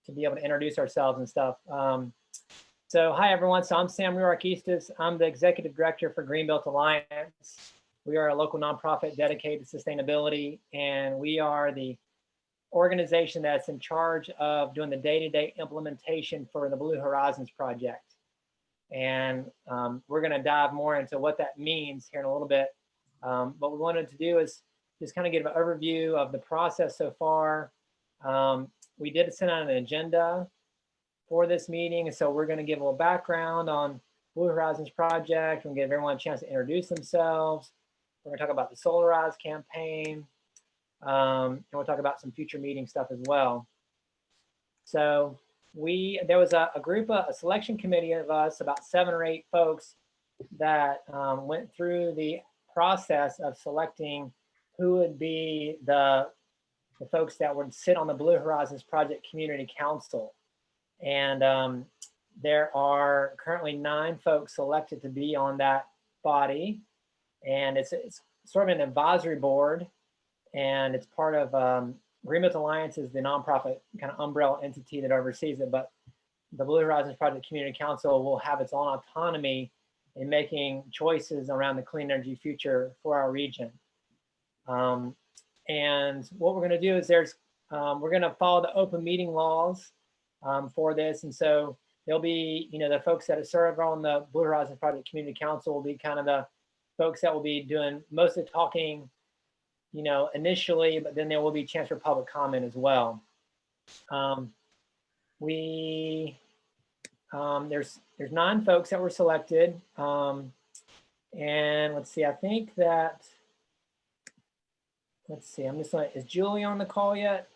to be able to introduce ourselves and stuff. So hi everyone, so I'm Sam Ruarkistis. I'm the Executive Director for Greenbelt Alliance. We are a local nonprofit dedicated to sustainability, and we are the organization that's in charge of doing the day-to-day implementation for the Blue Horizons project. And we're going to dive more into what that means here in a little bit. What we wanted to do is just kind of give an overview of the process so far. We did send out an agenda for this meeting, so we're going to give a little background on Blue Horizons project. We'll give everyone a chance to introduce themselves. We're going to talk about the Solarize Campaign. And we'll talk about some future meeting stuff as well. So there was a selection committee of us, about 7 or 8 folks that went through the process of selecting who would be the folks that would sit on the Blue Horizons Project Community Council. And there are currently 9 folks selected to be on that body. And it's sort of an advisory board. And it's part of Greenbelt Alliance is the nonprofit kind of umbrella entity that oversees it, but the Blue Horizons Project Community Council will have its own autonomy in making choices around the clean energy future for our region. And what we're going to do is we're going to follow the open meeting laws for this, and so there'll be the folks that serve on the Blue Horizons Project Community Council will be kind of the folks that will be doing most of the talking initially, but then there will be a chance for public comment as well. There's 9 folks that were selected. And let's see, I think that, is Julie on the call yet?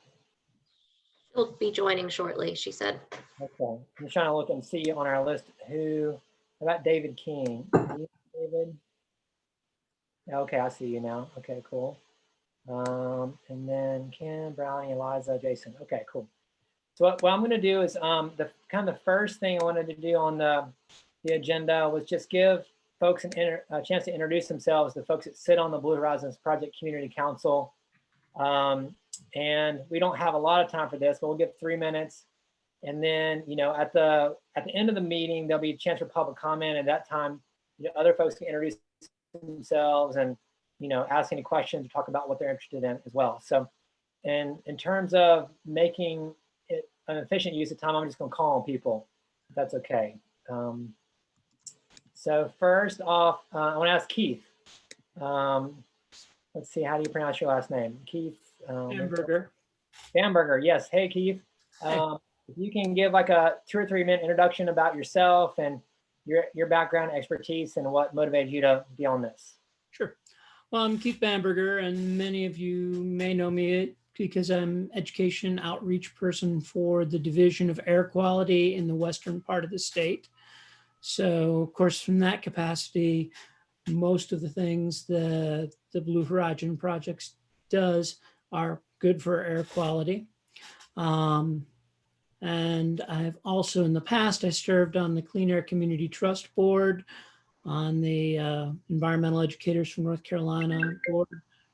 She'll be joining shortly, she said. Okay, I'm trying to look and see on our list who, about David King. David? Okay, I see you now. Okay, cool. And then Ken, Brownie, Eliza, Jason. Okay, cool. So what I'm going to do is the first thing I wanted to do on the agenda was just give folks a chance to introduce themselves, the folks that sit on the Blue Horizons Project Community Council. And we don't have a lot of time for this, but we'll give 3 minutes. And then, at the end of the meeting, there'll be a chance for public comment. At that time, other folks can introduce themselves and ask any questions or talk about what they're interested in as well. So, and in terms of making it an efficient use of time, I'm just going to call on people, if that's okay. So first off, I want to ask Keith. Let's see, how do you pronounce your last name? Keith? Bamberger. Bamberger, yes. Hey, Keith. If you can give like a 2 or 3 minute introduction about yourself and your background, expertise, and what motivated you to be on this. Sure. Well, I'm Keith Bamberger, and many of you may know me because I'm education outreach person for the Division of Air Quality in the western part of the state. So, of course, from that capacity, most of the things that the Blue Horizon Project does are good for air quality. And I've also, in the past, I served on the Clean Air Community Trust Board, on the Environmental Educators from North Carolina board.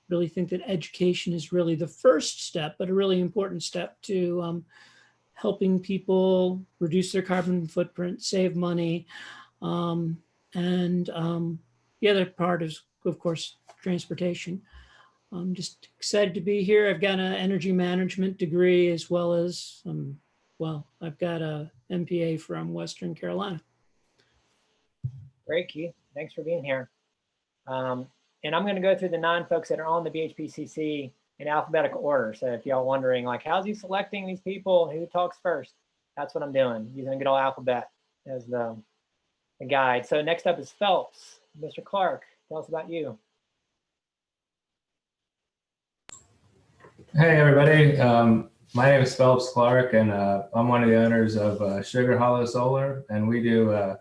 Really think that education is really the first step, but a really important step to helping people reduce their carbon footprint, save money. The other part is, of course, transportation. I'm just excited to be here. I've got an energy management degree as well as, I've got a MPA from Western Carolina. Great, Keith. Thanks for being here. And I'm going to go through the 9 folks that are on the BHPCC in alphabetical order. So if y'all wondering, like, how's he selecting these people? Who talks first? That's what I'm doing, using a good old alphabet as the guide. So next up is Phelps. Mr. Clark, tell us about you. Hey, everybody. My name is Phelps Clark, and I'm one of the owners of Sugar Hollow Solar, and we do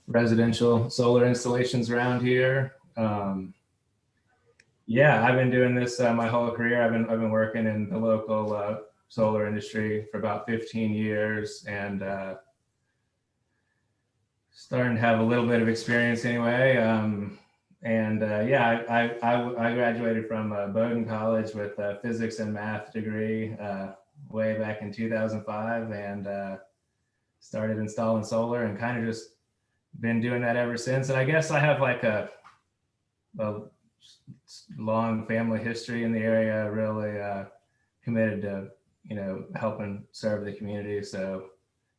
residential solar installations around here. Yeah, I've been doing this my whole career. I've been working in the local solar industry for about 15 years, and starting to have a little bit of experience anyway. Yeah, I graduated from Bowdoin College with a physics and math degree. way back in 2005 and started installing solar and kind of just been doing that ever since. And I guess I have like a long family history in the area, really committed to, helping serve the community. So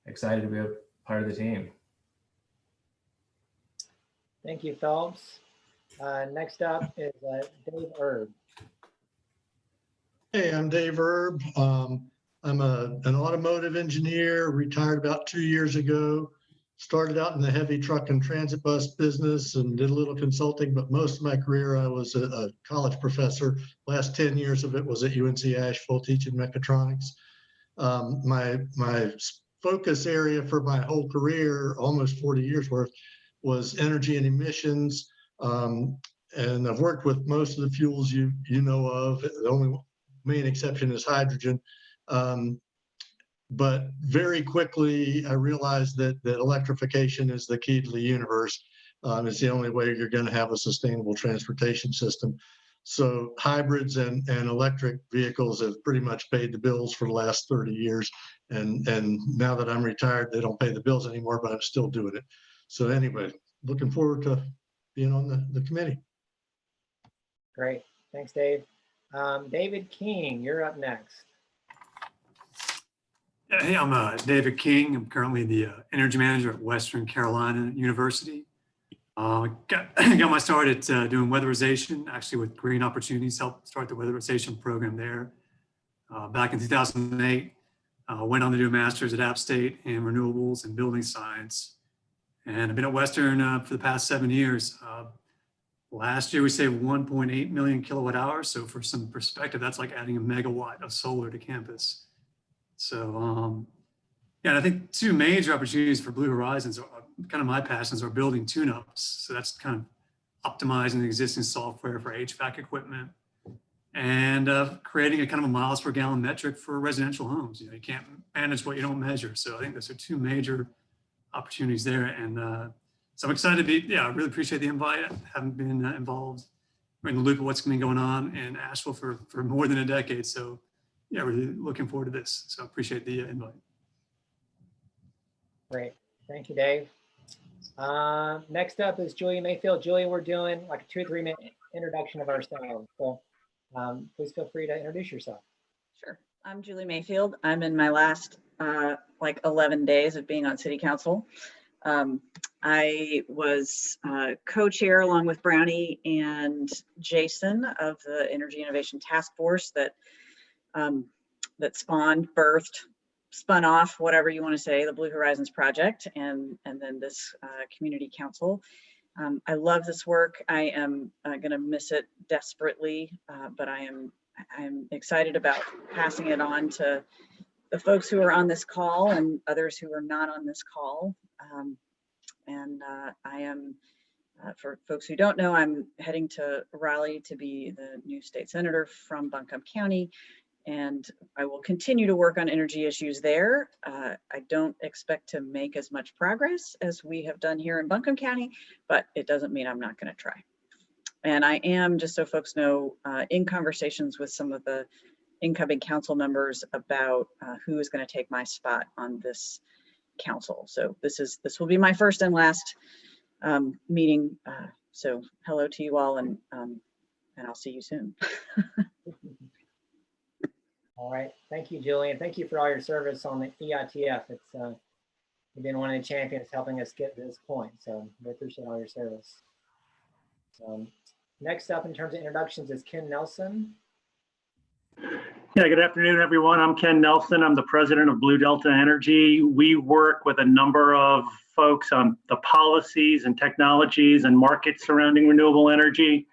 excited to be a part of the team. Thank you, Phelps. Next up is Dave Erb. Hey, I'm Dave Erb. I'm an automotive engineer, retired about 2 years ago. Started out in the heavy truck and transit bus business and did a little consulting, but most of my career I was a college professor. Last 10 years of it was at UNC Asheville teaching mechatronics. My focus area for my whole career, almost 40 years worth, was energy and emissions. And I've worked with most of the fuels you know of. The only main exception is hydrogen. But very quickly, I realized that electrification is the key to the universe. It's the only way you're going to have a sustainable transportation system. So hybrids and electric vehicles have pretty much paid the bills for the last 30 years. And now that I'm retired, they don't pay the bills anymore, but I'm still doing it. So anyway, looking forward to being on the committee. Great. Thanks, Dave. David King, you're up next. Hey, I'm David King. I'm currently the energy manager at Western Carolina University. Got my start at doing weatherization, actually with Green Opportunities, helped start the weatherization program there. Back in 2008, went on to do a master's at App State in renewables and building science. And I've been at Western for the past 7 years. Last year, we saved 1.8 million kilowatt hours. So for some perspective, that's like adding a megawatt of solar to campus. So, yeah, and I think two major opportunities for Blue Horizons are kind of my passions are building tune-ups. So that's kind of optimizing the existing software for HVAC equipment and creating a kind of a miles per gallon metric for residential homes. You can't manage what you don't measure. So I think those are two major opportunities there. And so I'm excited to be, I really appreciate the invite. I haven't been involved or in the loop of what's been going on in Asheville for more than a decade. So yeah, really looking forward to this. So I appreciate the invite. Great. Thank you, Dave. Next up is Julia Mayfield. Julia, we're doing like a 2 or 3 minute introduction of ourselves. So please feel free to introduce yourself. Sure. I'm Julie Mayfield. I'm in my last 11 days of being on City Council. I was co-chair along with Brownie and Jason of the Energy Innovation Task Force that spawned, birthed, spun off, whatever you want to say, the Blue Horizons project, and then this community council. I love this work. I am going to miss it desperately, but I'm excited about passing it on to the folks who are on this call and others who are not on this call. I am, for folks who don't know, I'm heading to Raleigh to be the new state senator from Buncombe County, and I will continue to work on energy issues there. I don't expect to make as much progress as we have done here in Buncombe County, but it doesn't mean I'm not going to try. And I am, just so folks know, in conversations with some of the incoming council members about who is going to take my spot on this council. So this will be my first and last meeting. So hello to you all, and I'll see you soon. All right. Thank you, Julian. Thank you for all your service on the EITF. It's you've been one of the champions helping us get to this point. So we appreciate all your service. Next up in terms of introductions is Ken Nelson. Yeah, good afternoon, everyone. I'm Ken Nelson. I'm the president of Blue Delta Energy. We work with a number of folks on the policies and technologies and markets surrounding renewable energy.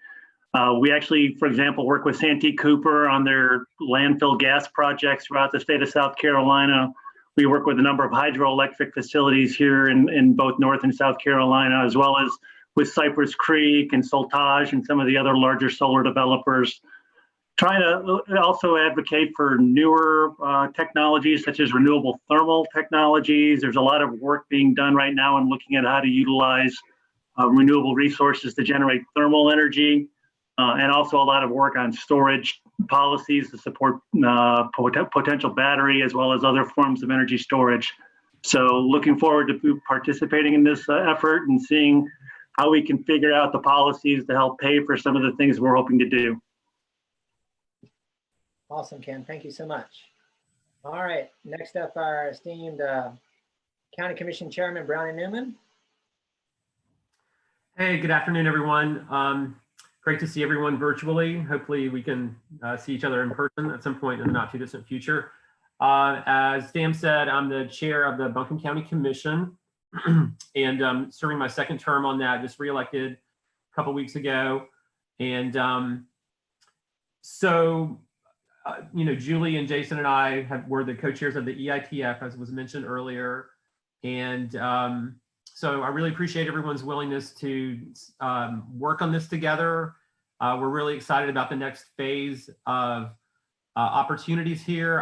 We actually, for example, work with Santee Cooper on their landfill gas projects throughout the state of South Carolina. We work with a number of hydroelectric facilities here in both North and South Carolina, as well as with Cypress Creek and Soltage and some of the other larger solar developers. Trying to also advocate for newer technologies such as renewable thermal technologies. There's a lot of work being done right now in looking at how to utilize renewable resources to generate thermal energy, and also a lot of work on storage policies to support potential battery as well as other forms of energy storage. So looking forward to participating in this effort and seeing how we can figure out the policies to help pay for some of the things we're hoping to do. Awesome, Ken. Thank you so much. All right, next up, our esteemed County Commission Chairman, Brownie Newman. Hey, good afternoon, everyone. Great to see everyone virtually. Hopefully we can see each other in person at some point in the not too distant future. As Sam said, I'm the chair of the Buncombe County Commission and serving my second term on that, just reelected a couple weeks ago. And Julie and Jason and I were the co-chairs of the EITF, as was mentioned earlier. And so I really appreciate everyone's willingness to work on this together. We're really excited about the next phase of opportunities here.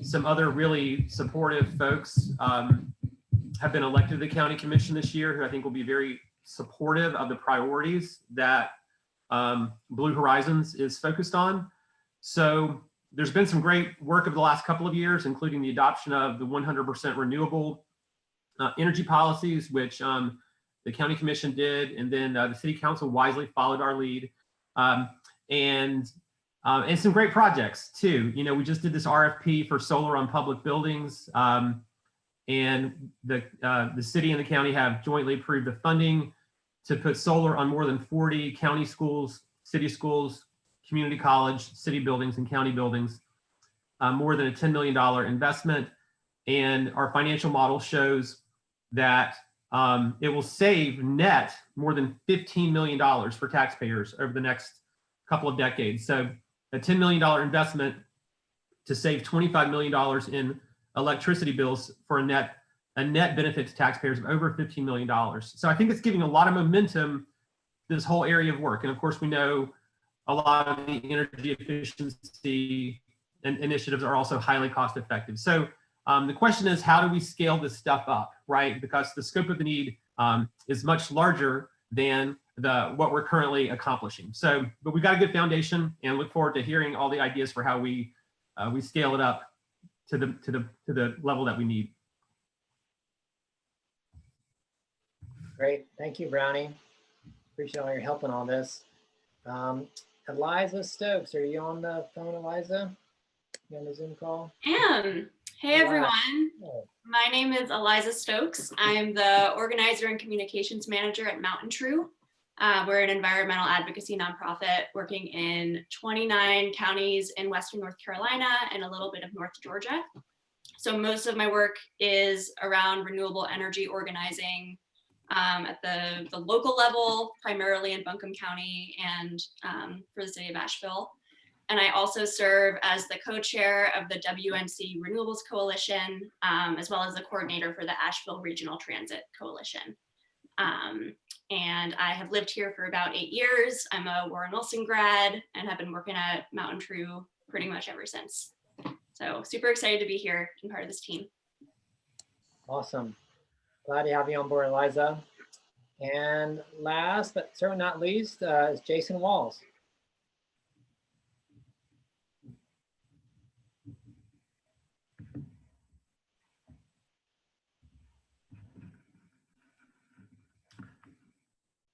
Some other really supportive folks have been elected to the County Commission this year, who I think will be very supportive of the priorities that Blue Horizons is focused on. So there's been some great work over the last couple of years, including the adoption of the 100% renewable energy policies, which the County Commission did, and then the City Council wisely followed our lead, and some great projects too. We just did this RFP for solar on public buildings, and the city and the county have jointly approved the funding to put solar on more than 40 county schools, city schools, community college, city buildings, and county buildings. More than a $10 million investment, and our financial model shows that it will save net more than $15 million for taxpayers over the next couple of decades. So a $10 million investment to save $25 million in electricity bills for a net benefit to taxpayers of over $15 million. So I think it's giving a lot of momentum to this whole area of work. And of course, we know a lot of the energy efficiency and initiatives are also highly cost effective. So the question is, how do we scale this stuff up, right? Because the scope of the need is much larger than what we're currently accomplishing. So, but we've got a good foundation, and look forward to hearing all the ideas for how we scale it up to the level that we need. Great, thank you, Brownie. Appreciate all your help in all this. Eliza Stokes, are you on the phone, Eliza? You on the Zoom call? Hey everyone, my name is Eliza Stokes. I'm the organizer and communications manager at Mountain True. We're an environmental advocacy nonprofit working in 29 counties in Western North Carolina and a little bit of North Georgia. So most of my work is around renewable energy organizing at the local level, primarily in Buncombe County and for the city of Asheville. And I also serve as the co-chair of the WNC Renewables Coalition, as well as the coordinator for the Asheville Regional Transit Coalition. And I have lived here for about 8 years. I'm a Warren Wilson grad and have been working at Mountain True pretty much ever since. So super excited to be here and part of this team. Awesome. Glad to have you on board, Eliza. And last, but certainly not least, is Jason Walls.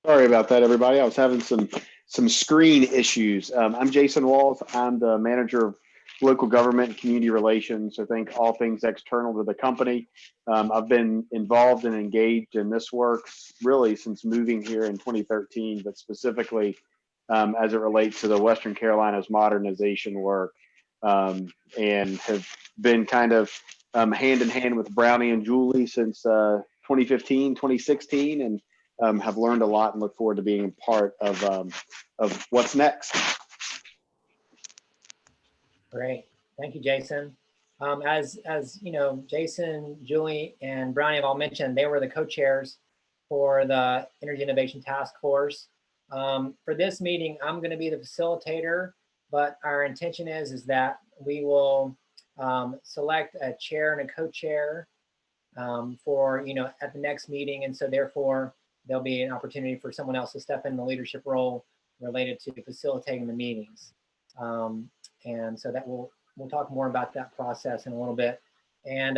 Sorry about that, everybody. I was having some screen issues. I'm Jason Walls. I'm the manager of local government and community relations. I think all things external to the company. I've been involved and engaged in this work really since moving here in 2013, but specifically as it relates to the Western Carolinas modernization work, and have been kind of hand in hand with Brownie and Julie since 2015, 2016, and have learned a lot and look forward to being a part of what's next. Great, thank you, Jason. As you know, Jason, Julie, and Brownie have all mentioned, they were the co-chairs for the Energy Innovation Task Force. For this meeting, I'm going to be the facilitator, but our intention is that we will select a chair and a co-chair for at the next meeting, and so therefore there'll be an opportunity for someone else to step in the leadership role related to facilitating the meetings. And so that we'll talk more about that process in a little bit. And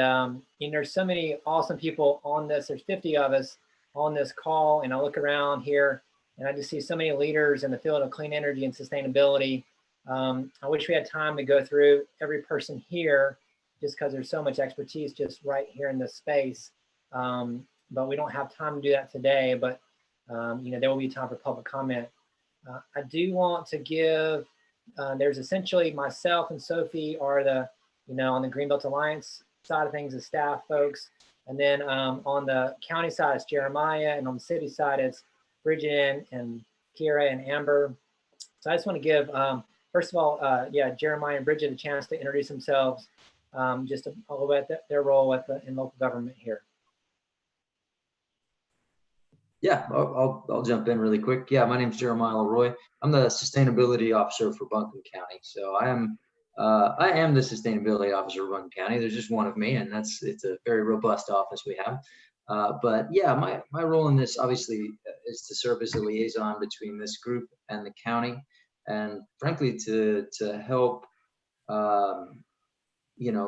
there's so many awesome people on this. There's 50 of us on this call, and I look around here and I just see so many leaders in the field of clean energy and sustainability. I wish we had time to go through every person here, just because there's so much expertise just right here in this space. But we don't have time to do that today, but there will be time for public comment. I do want to give, there's essentially myself and Sophie are the, on the Greenbelt Alliance side of things, the staff folks. And then on the county side, it's Jeremiah, and on the city side, it's Bridget and Kira and Amber. So I just want to give, first of all, Jeremiah and Bridget a chance to introduce themselves, just a little bit their role in local government here. Yeah, I'll jump in really quick. Yeah, my name is Jeremiah Leroy. I'm the sustainability officer for Buncombe County. So I am the sustainability officer of Buncombe County. There's just one of me, and it's a very robust office we have. But yeah, my role in this obviously is to serve as a liaison between this group and the county, and frankly to help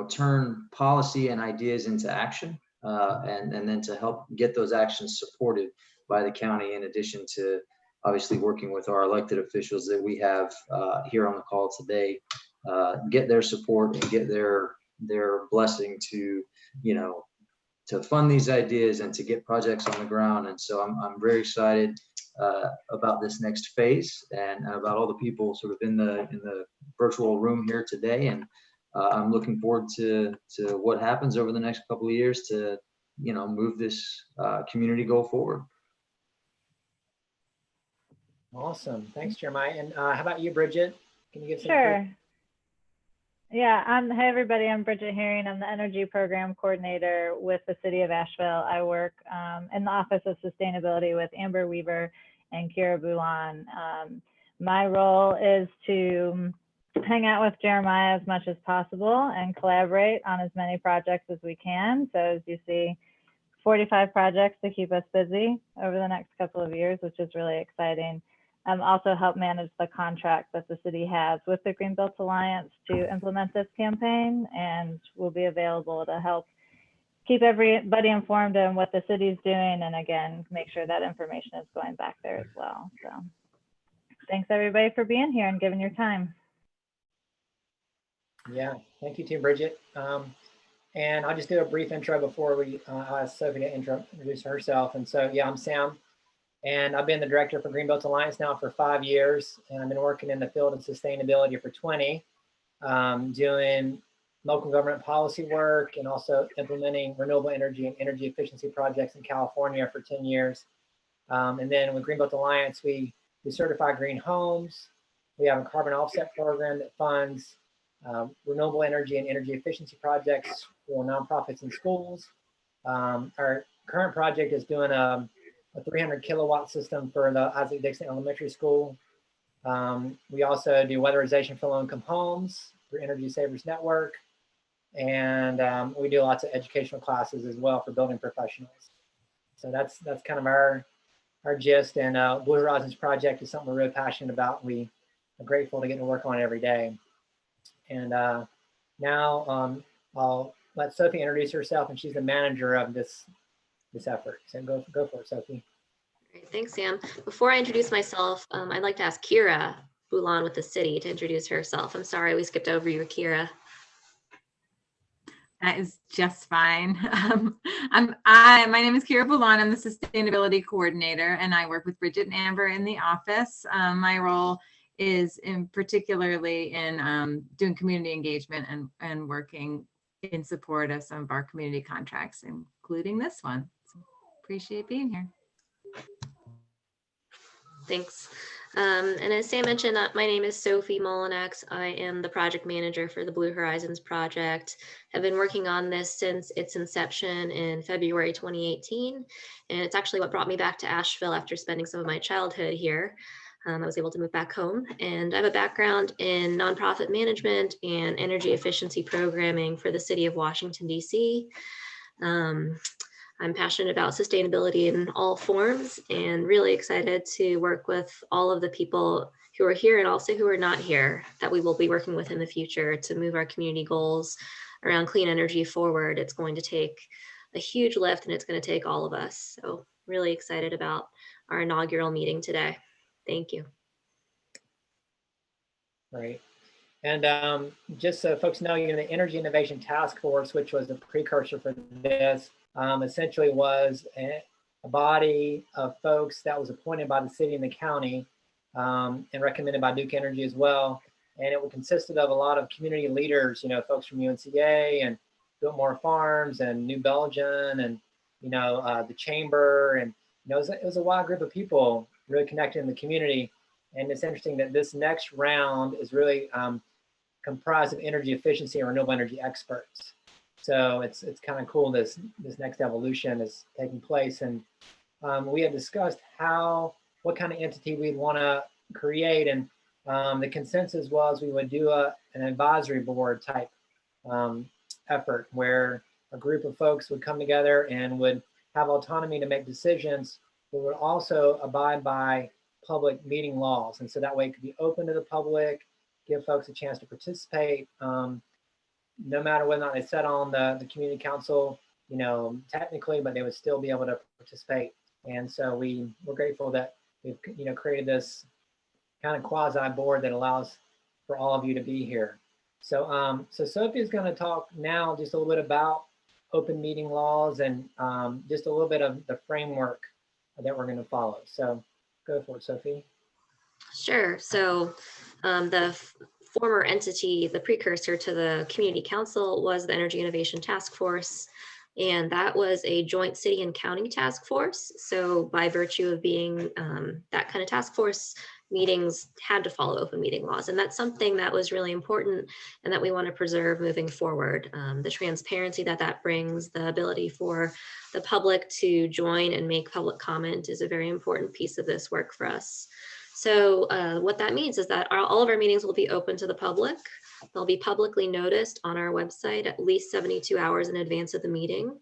turn policy and ideas into action, and then to help get those actions supported by the county, in addition to obviously working with our elected officials that we have here on the call today, get their support and get their blessing to to fund these ideas and to get projects on the ground. And so I'm very excited about this next phase and about all the people sort of in the virtual room here today. And I'm looking forward to what happens over the next couple of years to move this community goal forward. Awesome. Thanks, Jeremiah. And how about you, Bridget? Can you give some? Sure. Yeah, hey everybody, I'm Bridget Herring. I'm the Energy Program Coordinator with the City of Asheville. I work in the Office of Sustainability with Amber Weaver and Kira Boulan. My role is to hang out with Jeremiah as much as possible and collaborate on as many projects as we can. So as you see, 45 projects to keep us busy over the next couple of years, which is really exciting. Also help manage the contract that the city has with the Greenbelt Alliance to implement this campaign, and we'll be available to help keep everybody informed on what the city's doing, and again, make sure that information is going back there as well. So thanks everybody for being here and giving your time. Yeah, thank you, Team Bridget. And I'll just do a brief intro before we ask Sophie to introduce herself. And so, yeah, I'm Sam, and I've been the director for Greenbelt Alliance now for 5 years, and I've been working in the field of sustainability for 20, doing local government policy work and also implementing renewable energy and energy efficiency projects in California for 10 years. And then with Greenbelt Alliance, we certify green homes. We have a carbon offset program that funds renewable energy and energy efficiency projects for nonprofits and schools. Our current project is doing a 300 kilowatt system for the Isaac Dixon Elementary School. We also do weatherization for low-income homes through Energy Savers Network. And we do lots of educational classes as well for building professionals. So that's kind of our gist. And Blue Horizons Project is something we're really passionate about. We are grateful to get to work on it every day. And now I'll let Sophie introduce herself, and she's the manager of this effort. So go for it, Sophie. Great, thanks, Sam. Before I introduce myself, I'd like to ask Kira Boulan with the city to introduce herself. I'm sorry we skipped over you, Kira. That is just fine. My name is Kira Boulan. I'm the sustainability coordinator, and I work with Bridget and Amber in the office. My role is particularly in doing community engagement and working in support of some of our community contracts, including this one. So appreciate being here. Thanks. And as Sam mentioned, my name is Sophie Molinax. I am the project manager for the Blue Horizons project. I've been working on this since its inception in February 2018. And it's actually what brought me back to Asheville after spending some of my childhood here. I was able to move back home, and I have a background in nonprofit management and energy efficiency programming for the city of Washington, D.C. I'm passionate about sustainability in all forms and really excited to work with all of the people who are here and also who are not here that we will be working with in the future to move our community goals around clean energy forward. It's going to take a huge lift, and it's going to take all of us. So really excited about our inaugural meeting today. Thank you. Right. And just so folks know, the Energy Innovation Task Force, which was the precursor for this, essentially was a body of folks that was appointed by the city and the county and recommended by Duke Energy as well. And it consisted of a lot of community leaders, folks from UNCA and Biltmore Farms and New Belgium and, the Chamber. And, it was a wide group of people really connected in the community. And it's interesting that this next round is really comprised of energy efficiency and renewable energy experts. So it's kind of cool this next evolution is taking place. And we had discussed what kind of entity we'd want to create. And the consensus was we would do an advisory board type effort where a group of folks would come together and would have autonomy to make decisions, but would also abide by public meeting laws. And so that way it could be open to the public, give folks a chance to participate, no matter whether or not they sat on the community council, technically, but they would still be able to participate. And so we're grateful that we've, created this kind of quasi board that allows for all of you to be here. So, so Sophie is going to talk now just a little bit about open meeting laws and just a little bit of the framework that we're going to follow. So go for it, Sophie. Sure. So the former entity, the precursor to the Community Council, was the Energy Innovation Task Force. And that was a joint city and county task force. So by virtue of being that kind of task force, meetings had to follow open meeting laws. And that's something that was really important and that we want to preserve moving forward. The transparency that brings, the ability for the public to join and make public comment is a very important piece of this work for us. So what that means is that all of our meetings will be open to the public. They'll be publicly noticed on our website at least 72 hours in advance of the meeting.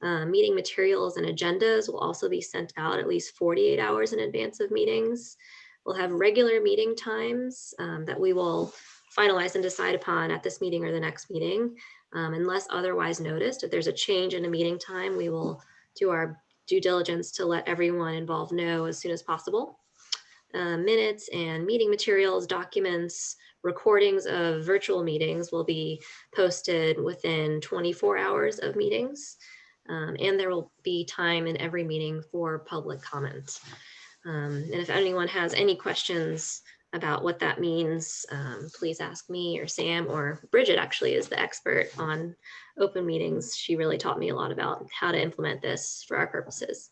Meeting materials and agendas will also be sent out at least 48 hours in advance of meetings. We'll have regular meeting times that we will finalize and decide upon at this meeting or the next meeting. Unless otherwise noticed, if there's a change in a meeting time, we will do our due diligence to let everyone involved know as soon as possible. Minutes and meeting materials, documents, recordings of virtual meetings will be posted within 24 hours of meetings. And there will be time in every meeting for public comment. And if anyone has any questions about what that means, please ask me or Sam, or Bridget actually is the expert on open meetings. She really taught me a lot about how to implement this for our purposes.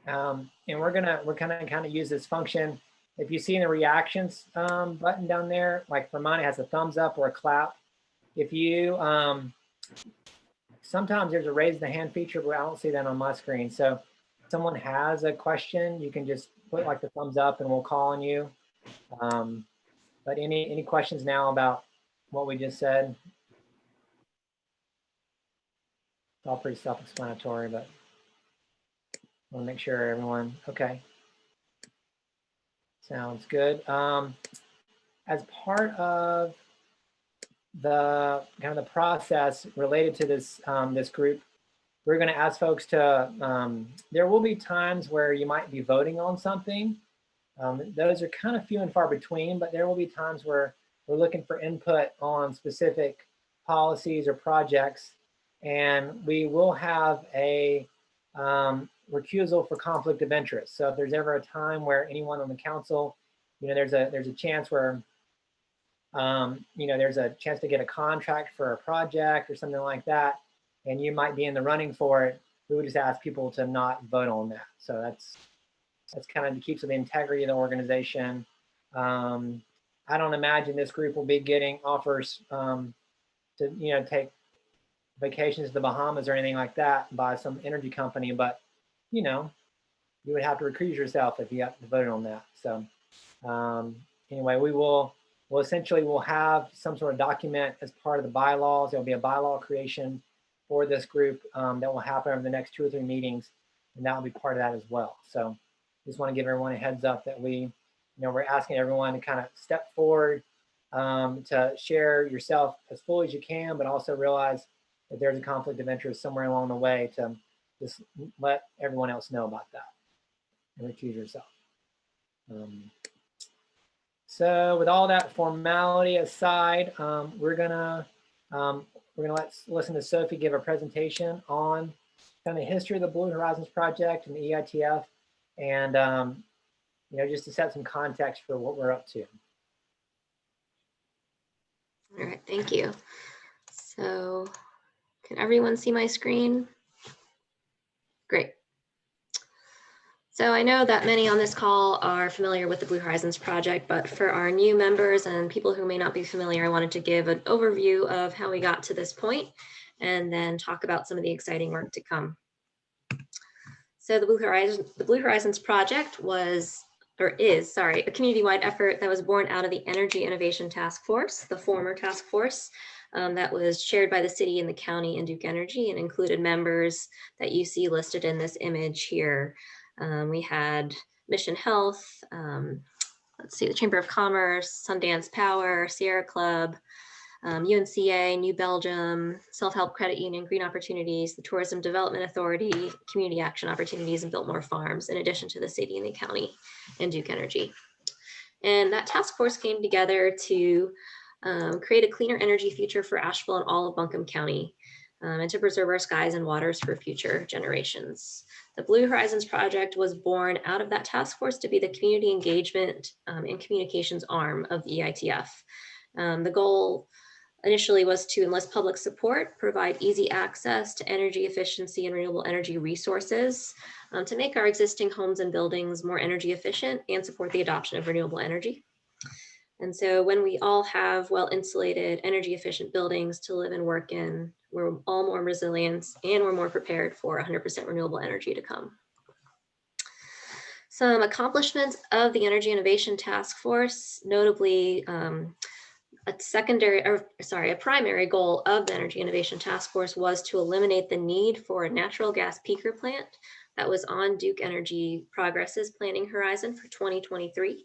And we're gonna kind of use this function. If you see in the reactions button down there, like for mine, it has a thumbs up or a clap. If you, sometimes there's a raise the hand feature, but I don't see that on my screen. So if someone has a question, you can just put like the thumbs up and we'll call on you. But any questions now about what we just said? It's all pretty self-explanatory, but I want to make sure everyone, okay. Sounds good. As part of the kind of the process related to this this group, we're going to ask folks to, there will be times where you might be voting on something. Those are kind of few and far between, but there will be times where we're looking for input on specific policies or projects, and we will have a recusal for conflict of interest. So if there's ever a time where anyone on the council, there's a chance where there's a chance to get a contract for a project or something like that, and you might be in the running for it, we would just ask people to not vote on that. So that's kind of keeps with the integrity of the organization. I don't imagine this group will be getting offers to take vacations to the Bahamas or anything like that by some energy company, but you would have to recuse yourself if you got voted on that. So anyway, we'll essentially have some sort of document as part of the bylaws. There'll be a bylaw creation for this group that will happen over the next 2 or 3 meetings, and that will be part of that as well. So just want to give everyone a heads up that we're asking everyone to kind of step forward to share yourself as fully as you can, but also realize that there's a conflict of interest somewhere along the way, to just let everyone else know about that and recuse yourself. So with all that formality aside, we're gonna listen to Sophie give a presentation on kind of the history of the Blue Horizons project and the EITF, and just to set some context for what we're up to. All right, thank you. So can everyone see my screen? Great. So I know that many on this call are familiar with the Blue Horizons project, but for our new members and people who may not be familiar, I wanted to give an overview of how we got to this point and then talk about some of the exciting work to come. So the Blue Horizons project is a community-wide effort that was born out of the Energy Innovation Task Force, the former task force that was shared by the city and the county and Duke Energy, and included members that you see listed in this image here. We had Mission Health, the Chamber of Commerce, Sundance Power, Sierra Club, UNCA, New Belgium, Self-Help Credit Union, Green Opportunities, the Tourism Development Authority, Community Action Opportunities, and Biltmore Farms, in addition to the city and the county and Duke Energy. And that task force came together to create a cleaner energy future for Asheville and all of Buncombe County, and to preserve our skies and waters for future generations. The Blue Horizons project was born out of that task force to be the community engagement and communications arm of the EITF. The goal initially was to enlist public support, provide easy access to energy efficiency and renewable energy resources, to make our existing homes and buildings more energy efficient and support the adoption of renewable energy. And so when we all have well-insulated, energy efficient buildings to live and work in, we're all more resilient and we're more prepared for 100% renewable energy to come. Some accomplishments of the Energy Innovation Task Force, notably a primary goal of the Energy Innovation Task Force was to eliminate the need for a natural gas peaker plant that was on Duke Energy Progress's planning horizon for 2023.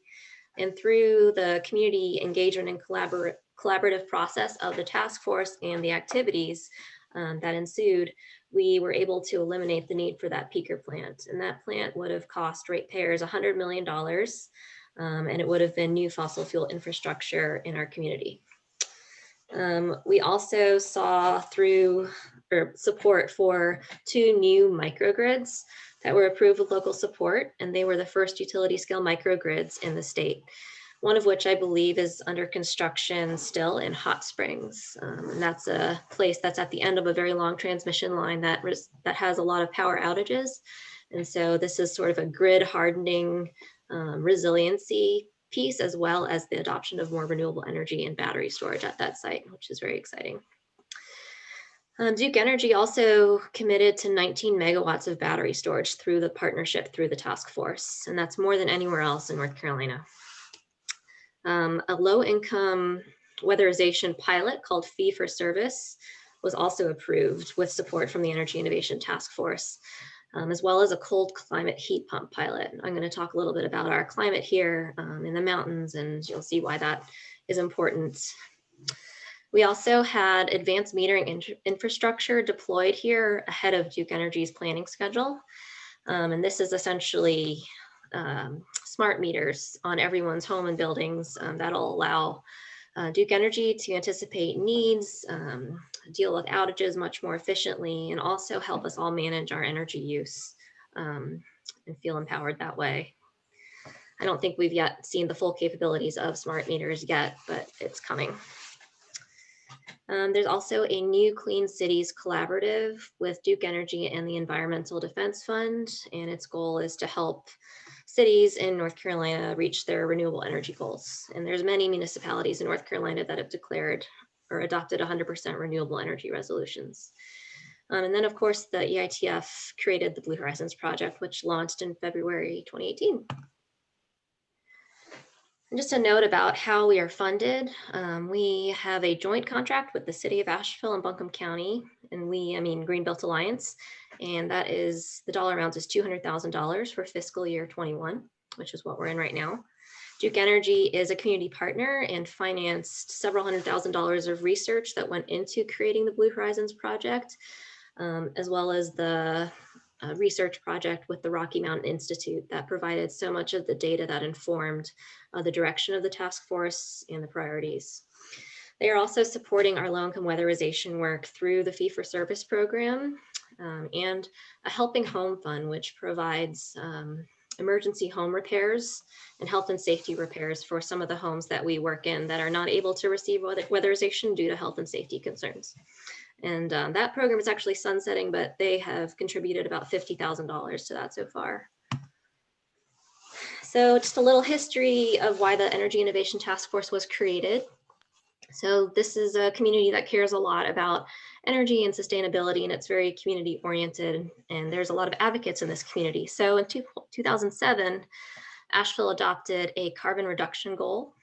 And through the community engagement and collaborative process of the task force and the activities that ensued, we were able to eliminate the need for that peaker plant. And that plant would have cost ratepayers $100 million, and it would have been new fossil fuel infrastructure in our community. We also saw support for 2 new microgrids that were approved with local support, and they were the first utility scale microgrids in the state, one of which I believe is under construction still in Hot Springs. And that's a place that's at the end of a very long transmission line that has a lot of power outages. And so this is sort of a grid hardening resiliency piece, as well as the adoption of more renewable energy and battery storage at that site, which is very exciting. Duke Energy also committed to 19 megawatts of battery storage through the partnership through the task force, and that's more than anywhere else in North Carolina. A low-income weatherization pilot called Fee for Service was also approved with support from the Energy Innovation Task Force, as well as a cold climate heat pump pilot. I'm going to talk a little bit about our climate here in the mountains, and you'll see why that is important. We also had advanced metering infrastructure deployed here ahead of Duke Energy's planning schedule. And this is essentially smart meters on everyone's home and buildings that'll allow Duke Energy to anticipate needs, deal with outages much more efficiently, and also help us all manage our energy use and feel empowered that way. I don't think we've yet seen the full capabilities of smart meters yet, but it's coming. There's also a new Clean Cities collaborative with Duke Energy and the Environmental Defense Fund, and its goal is to help cities in North Carolina reach their renewable energy goals. And there's many municipalities in North Carolina that have declared or adopted 100% renewable energy resolutions. And then of course, the EITF created the Blue Horizons project, which launched in February 2018. And just a note about how we are funded. We have a joint contract with the City of Asheville and Buncombe County, and Greenbelt Alliance, And that is, the dollar amount is $200,000 for fiscal year 21, which is what we're in right now. Duke Energy is a community partner and financed several $100,000 of research that went into creating the Blue Horizons project, as well as the research project with the Rocky Mountain Institute that provided so much of the data that informed the direction of the task force and the priorities. They are also supporting our low-income weatherization work through the fee-for-service program and a Helping Home Fund, which provides emergency home repairs and health and safety repairs for some of the homes that we work in that are not able to receive weatherization due to health and safety concerns. And that program is actually sunsetting, but they have contributed about $50,000 to that so far. So just a little history of why the Energy Innovation Task Force was created. So this is a community that cares a lot about energy and sustainability, and it's very community oriented, and there's a lot of advocates in this community. So in 2007, Asheville adopted a carbon reduction goal,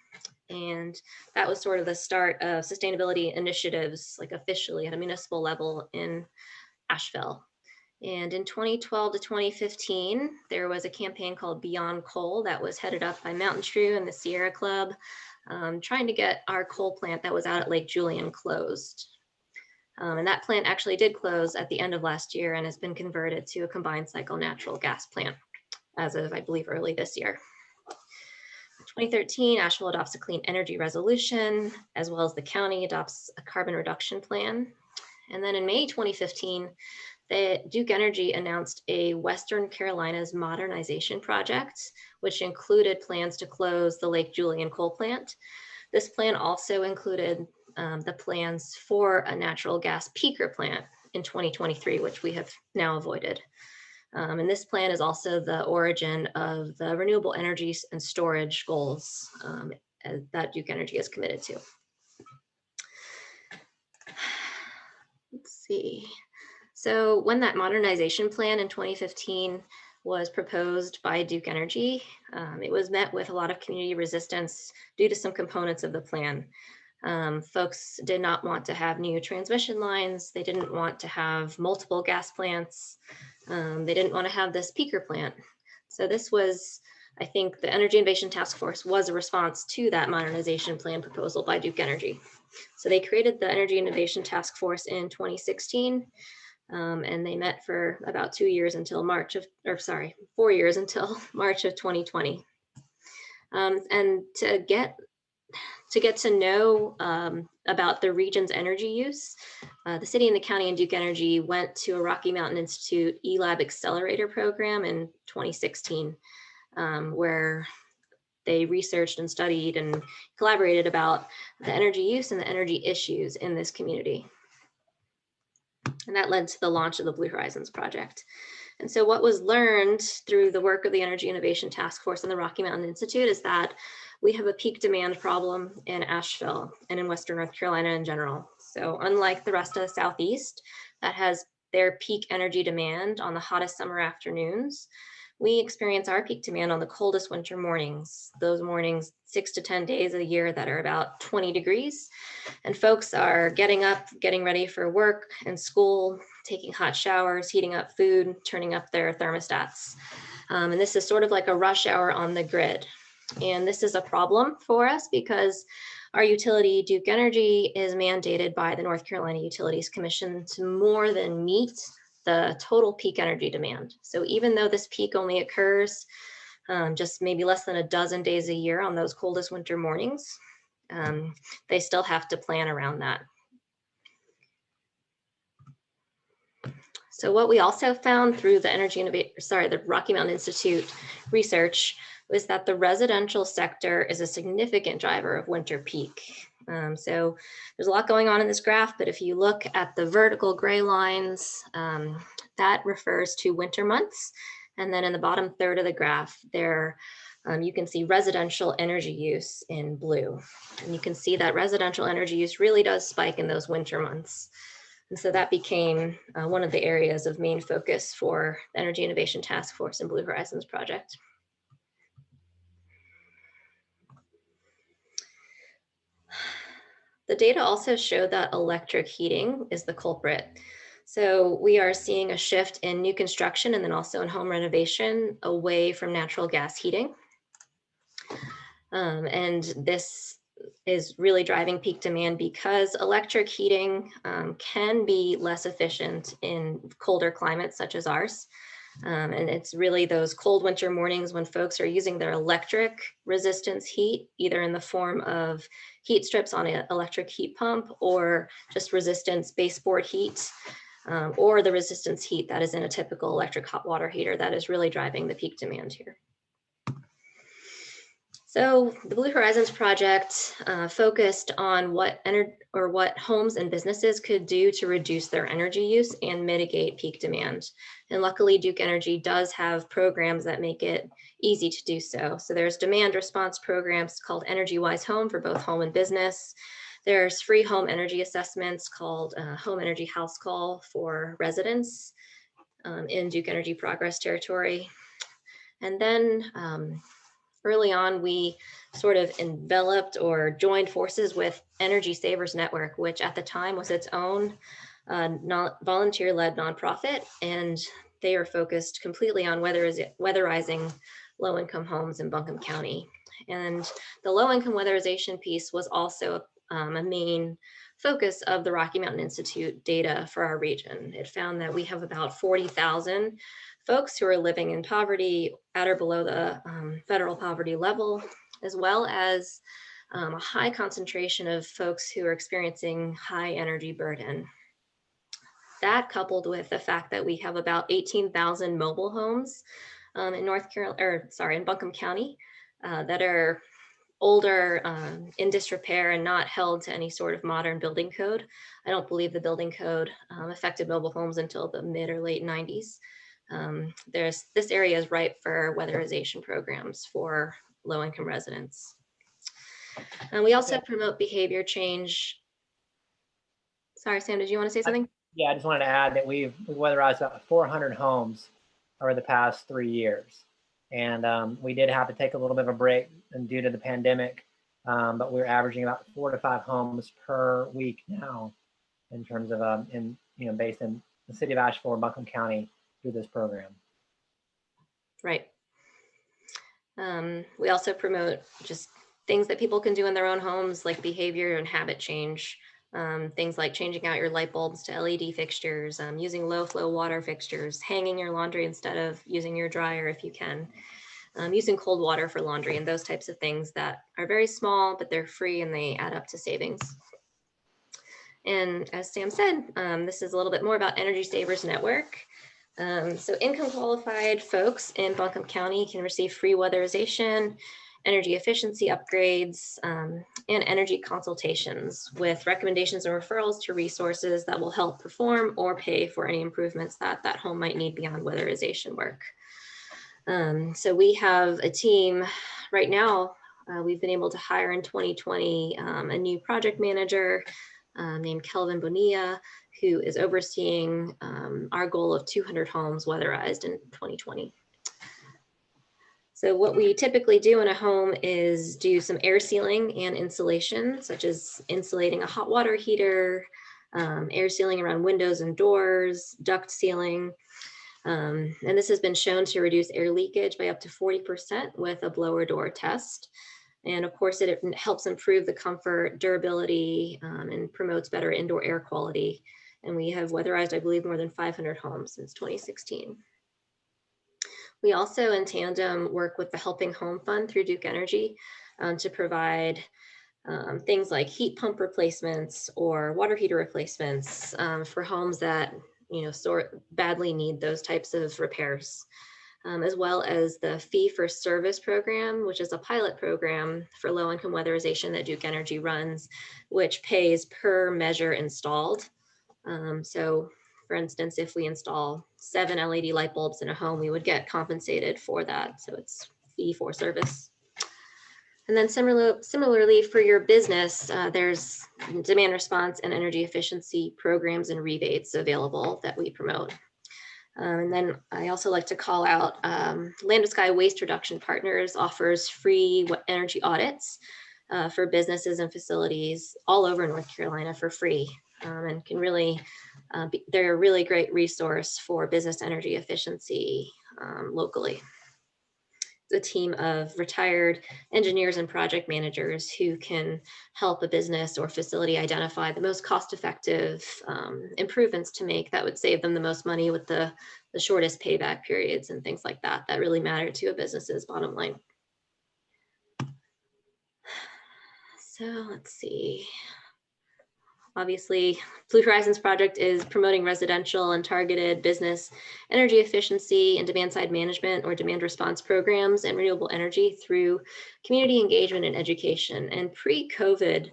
and that was sort of the start of sustainability initiatives, like officially at a municipal level in Asheville. And in 2012 to 2015, there was a campaign called Beyond Coal that was headed up by Mountain True and the Sierra Club, trying to get our coal plant that was out at Lake Julian closed. And that plant actually did close at the end of last year and has been converted to a combined cycle natural gas plant as of, I believe, early this year. In 2013, Asheville adopts a clean energy resolution, as well as the county adopts a carbon reduction plan. And then in May 2015, Duke Energy announced a Western Carolinas modernization project, which included plans to close the Lake Julian coal plant. This plan also included the plans for a natural gas peaker plant in 2023, which we have now avoided. And this plan is also the origin of the renewable energies and storage goals that Duke Energy is committed to. Let's see. So when that modernization plan in 2015 was proposed by Duke Energy, it was met with a lot of community resistance due to some components of the plan. Folks did not want to have new transmission lines. They didn't want to have multiple gas plants. They didn't want to have this peaker plant. So this was, I think, the Energy Innovation Task Force was a response to that modernization plan proposal by Duke Energy. So they created the Energy Innovation Task Force in 2016. And they met for about 4 years until March of 2020. And to get to know about the region's energy use, the city and the county and Duke Energy went to a Rocky Mountain Institute eLab Accelerator program in 2016, where they researched and studied and collaborated about the energy use and the energy issues in this community. And that led to the launch of the Blue Horizons project. And so what was learned through the work of the Energy Innovation Task Force and the Rocky Mountain Institute is that we have a peak demand problem in Asheville and in Western North Carolina in general. So unlike the rest of the Southeast that has their peak energy demand on the hottest summer afternoons, we experience our peak demand on the coldest winter mornings, those mornings 6 to 10 days of the year that are about 20 degrees. And folks are getting up, getting ready for work and school, taking hot showers, heating up food, turning up their thermostats. And this is sort of like a rush hour on the grid. And this is a problem for us because our utility, Duke Energy, is mandated by the North Carolina Utilities Commission to more than meet the total peak energy demand. So even though this peak only occurs just maybe less than a dozen days a year on those coldest winter mornings, they still have to plan around that. So what we also found through the Rocky Mountain Institute research was that the residential sector is a significant driver of winter peak. So there's a lot going on in this graph, but if you look at the vertical gray lines, that refers to winter months. And then in the bottom third of the graph there, you can see residential energy use in blue. And you can see that residential energy use really does spike in those winter months. And so that became one of the areas of main focus for the Energy Innovation Task Force and Blue Horizons project. The data also showed that electric heating is the culprit. So we are seeing a shift in new construction and then also in home renovation away from natural gas heating. And this is really driving peak demand because electric heating can be less efficient in colder climates such as ours. And it's really those cold winter mornings when folks are using their electric resistance heat, either in the form of heat strips on an electric heat pump or just resistance baseboard heat, or the resistance heat that is in a typical electric hot water heater that is really driving the peak demand here. So the Blue Horizons project focused on what homes and businesses could do to reduce their energy use and mitigate peak demand. And luckily, Duke Energy does have programs that make it easy to do so. So there's demand response programs called Energy Wise Home for both home and business. There's free home energy assessments called Home Energy House Call for residents in Duke Energy Progress territory. And then early on, we sort of enveloped or joined forces with Energy Savers Network, which at the time was its own volunteer-led nonprofit, and they are focused completely on weatherizing low-income homes in Buncombe County. And the low-income weatherization piece was also a main focus of the Rocky Mountain Institute data for our region. It found that we have about 40,000 folks who are living in poverty at or below the federal poverty level, as well as a high concentration of folks who are experiencing high energy burden. That coupled with the fact that we have about 18,000 mobile homes in Buncombe County that are older, in disrepair, and not held to any sort of modern building code. I don't believe the building code affected mobile homes until the mid or late 90s. This area is ripe for weatherization programs for low-income residents. And we also promote behavior change. Sorry, Sam, did you want to say something? Yeah, I just wanted to add that we've weatherized about 400 homes over the past 3 years. And we did have to take a little bit of a break due to the pandemic, but we're averaging about 4 to 5 homes per week now in terms of, based in the city of Asheville or Buncombe County through this program. Right. We also promote just things that people can do in their own homes, like behavior and habit change. Things like changing out your light bulbs to LED fixtures, using low flow water fixtures, hanging your laundry instead of using your dryer if you can, using cold water for laundry, and those types of things that are very small, but they're free and they add up to savings. And as Sam said, this is a little bit more about Energy Savers Network. So income qualified folks in Buncombe County can receive free weatherization, energy efficiency upgrades, and energy consultations with recommendations and referrals to resources that will help perform or pay for any improvements that that home might need beyond weatherization work. So we have a team right now. We've been able to hire in 2020 a new project manager named Kelvin Bonilla, who is overseeing our goal of 200 homes weatherized in 2020. So what we typically do in a home is do some air sealing and insulation, such as insulating a hot water heater, air sealing around windows and doors, duct sealing. And this has been shown to reduce air leakage by up to 40% with a blower door test. And of course, it helps improve the comfort, durability, and promotes better indoor air quality. And we have weatherized, I believe, more than 500 homes since 2016. We also, in tandem, work with the Helping Home Fund through Duke Energy to provide things like heat pump replacements or water heater replacements for homes that badly need those types of repairs, as well as the Fee for Service program, which is a pilot program for low-income weatherization that Duke Energy runs, which pays per measure installed. So for instance, if we install 7 LED light bulbs in a home, we would get compensated for that. So it's fee for service. And then similarly for your business, there's demand response and energy efficiency programs and rebates available that we promote. And then I also like to call out Land of Sky Waste Reduction Partners offers free energy audits for businesses and facilities all over North Carolina for free, and can really They're a really great resource for business energy efficiency locally. It's a team of retired engineers and project managers who can help a business or facility identify the most cost-effective improvements to make that would save them the most money with the shortest payback periods and things like that that really matter to a business's bottom line. So let's see. Obviously, Blue Horizons project is promoting residential and targeted business energy efficiency and demand side management or demand response programs and renewable energy through community engagement and education. And pre-COVID,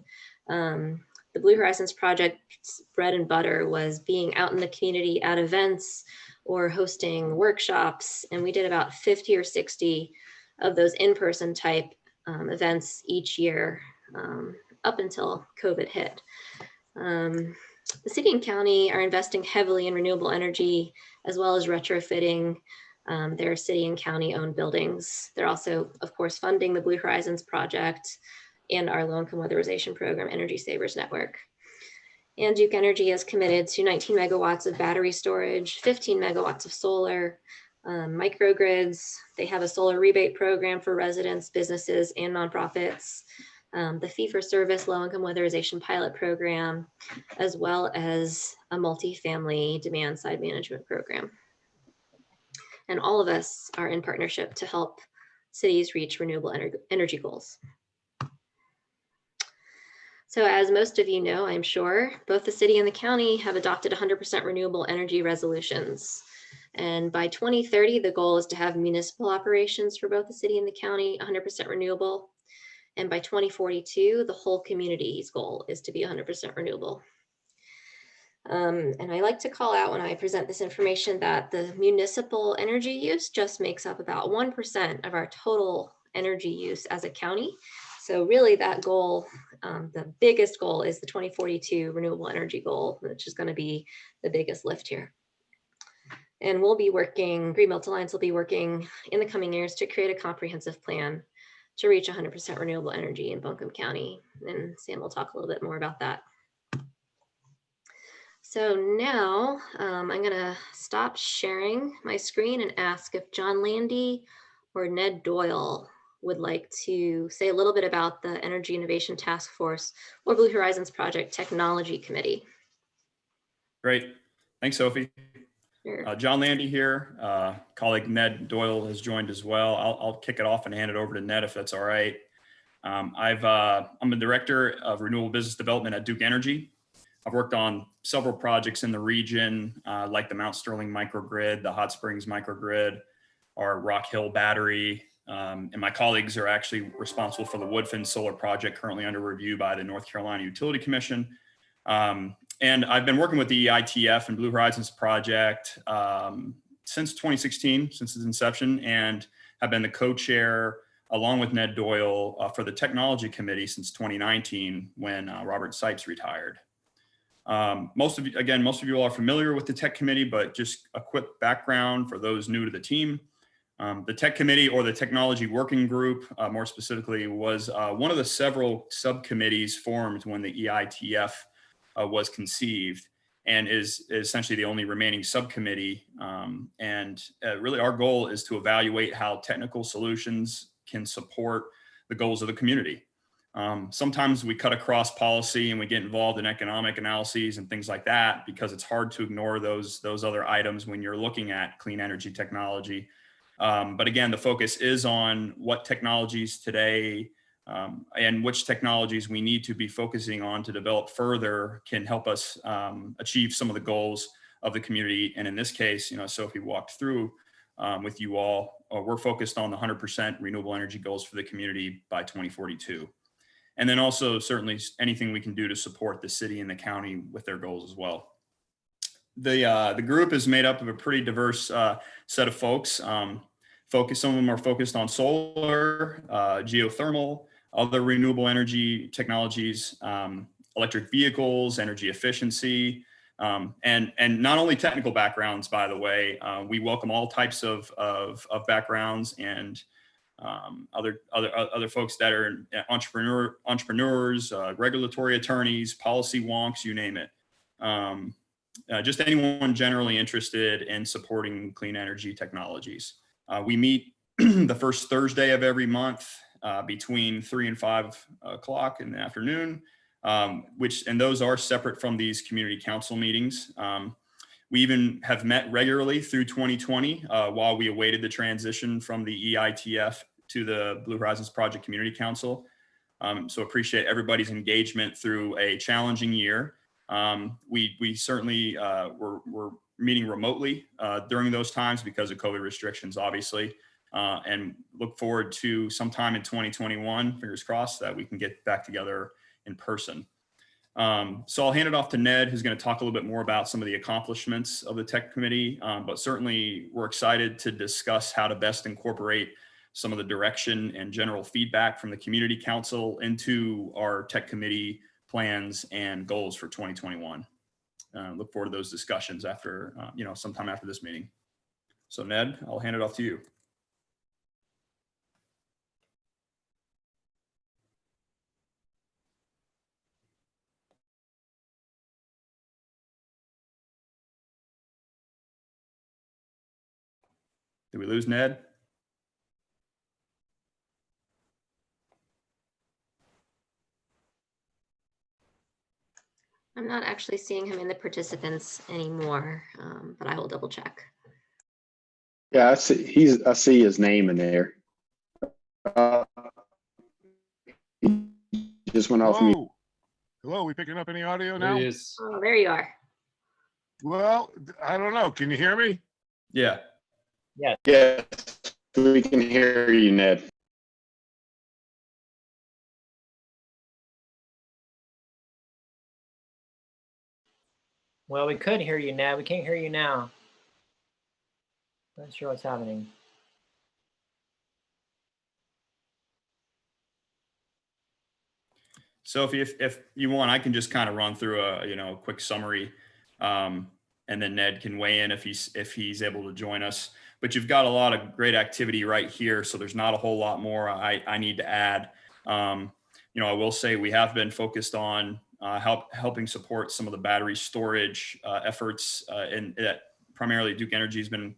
the Blue Horizons project's bread and butter was being out in the community at events or hosting workshops. And we did about 50 or 60 of those in-person type events each year up until COVID hit. The city and county are investing heavily in renewable energy as well as retrofitting their city and county owned buildings. They're also, of course, funding the Blue Horizons project and our low income weatherization program, Energy Savers Network. And Duke Energy is committed to 19 megawatts of battery storage, 15 megawatts of solar, microgrids. They have a solar rebate program for residents, businesses, and nonprofits. The fee-for-service low-income weatherization pilot program, as well as a multi-family demand-side management program. And all of us are in partnership to help cities reach renewable energy goals. So as most of you know, I'm sure, both the city and the county have adopted 100% renewable energy resolutions. And by 2030, the goal is to have municipal operations for both the city and the county 100% renewable. And by 2042, the whole community's goal is to be 100% renewable. And I like to call out when I present this information that the municipal energy use just makes up about 1% of our total energy use as a county. So really that goal, the biggest goal is the 2042 renewable energy goal, which is going to be the biggest lift here. And we'll be working, Greenbelt Alliance will be working in the coming years to create a comprehensive plan to reach 100% renewable energy in Buncombe County. And Sam will talk a little bit more about that. So now I'm gonna stop sharing my screen and ask if John Landy or Ned Doyle would like to say a little bit about the Energy Innovation Task Force or Blue Horizons Project Technology Committee. Great, thanks Sophie. Sure. John Landy here, colleague Ned Doyle has joined as well. I'll kick it off and hand it over to Ned if that's all right. I'm the Director of Renewable Business Development at Duke Energy. I've worked on several projects in the region, like the Mount Sterling microgrid, the Hot Springs microgrid, our Rock Hill battery, and my colleagues are actually responsible for the Woodfin solar project currently under review by the North Carolina Utility Commission. And I've been working with the ITF and Blue Horizons project since 2016, since its inception, and have been the co-chair along with Ned Doyle for the technology committee since 2019 when Robert Sipes retired. Most of you all are familiar with the tech committee, but just a quick background for those new to the team. The tech committee, or the technology working group, more specifically, was one of the several subcommittees formed when the EITF was conceived, and is essentially the only remaining subcommittee. Really our goal is to evaluate how technical solutions can support the goals of the community. Sometimes we cut across policy and we get involved in economic analyses and things like that because it's hard to ignore those other items when you're looking at clean energy technology. But again, the focus is on what technologies today and which technologies we need to be focusing on to develop further can help us achieve some of the goals of the community. And in this case, Sophie walked through with you all, we're focused on the 100% renewable energy goals for the community by 2042. And then also certainly anything we can do to support the city and the county with their goals as well. The group is made up of a pretty diverse set of folks. Some of them are focused on solar, geothermal, other renewable energy technologies, electric vehicles, energy efficiency, and not only technical backgrounds, by the way. We welcome all types of backgrounds and other folks that are entrepreneurs, regulatory attorneys, policy wonks, you name it. just anyone generally interested in supporting clean energy technologies. We meet the first Thursday of every month between 3 and 5 o'clock in the afternoon, and those are separate from these community council meetings. We even have met regularly through 2020 while we awaited the transition from the EITF to the Blue Horizons Project Community Council. So appreciate everybody's engagement through a challenging year. We certainly were meeting remotely during those times because of COVID restrictions, obviously, and look forward to sometime in 2021, fingers crossed, that we can get back together in person. So I'll hand it off to Ned, who's going to talk a little bit more about some of the accomplishments of the tech committee, but certainly we're excited to discuss how to best incorporate some of the direction and general feedback from the community council into our tech committee plans and goals for 2021. Look forward to those discussions after, sometime after this meeting. So Ned, I'll hand it off to you. Did we lose Ned? I'm not actually seeing him in the participants anymore, but I will double check. Yeah, I see his name in there. He just went off mute. Hello, we picking up any audio now? Oh, there you are. Well, I don't know. Can you hear me? Yeah. Yeah. Yes, we can hear you, Ned. Well, we could hear you, Ned. We can't hear you now. Not sure what's happening. So if you want, I can just kind of run through a quick summary, and then Ned can weigh in if he's able to join us. But you've got a lot of great activity right here, so there's not a whole lot more I need to add. I will say we have been focused on helping support some of the battery storage efforts, and that primarily Duke Energy has been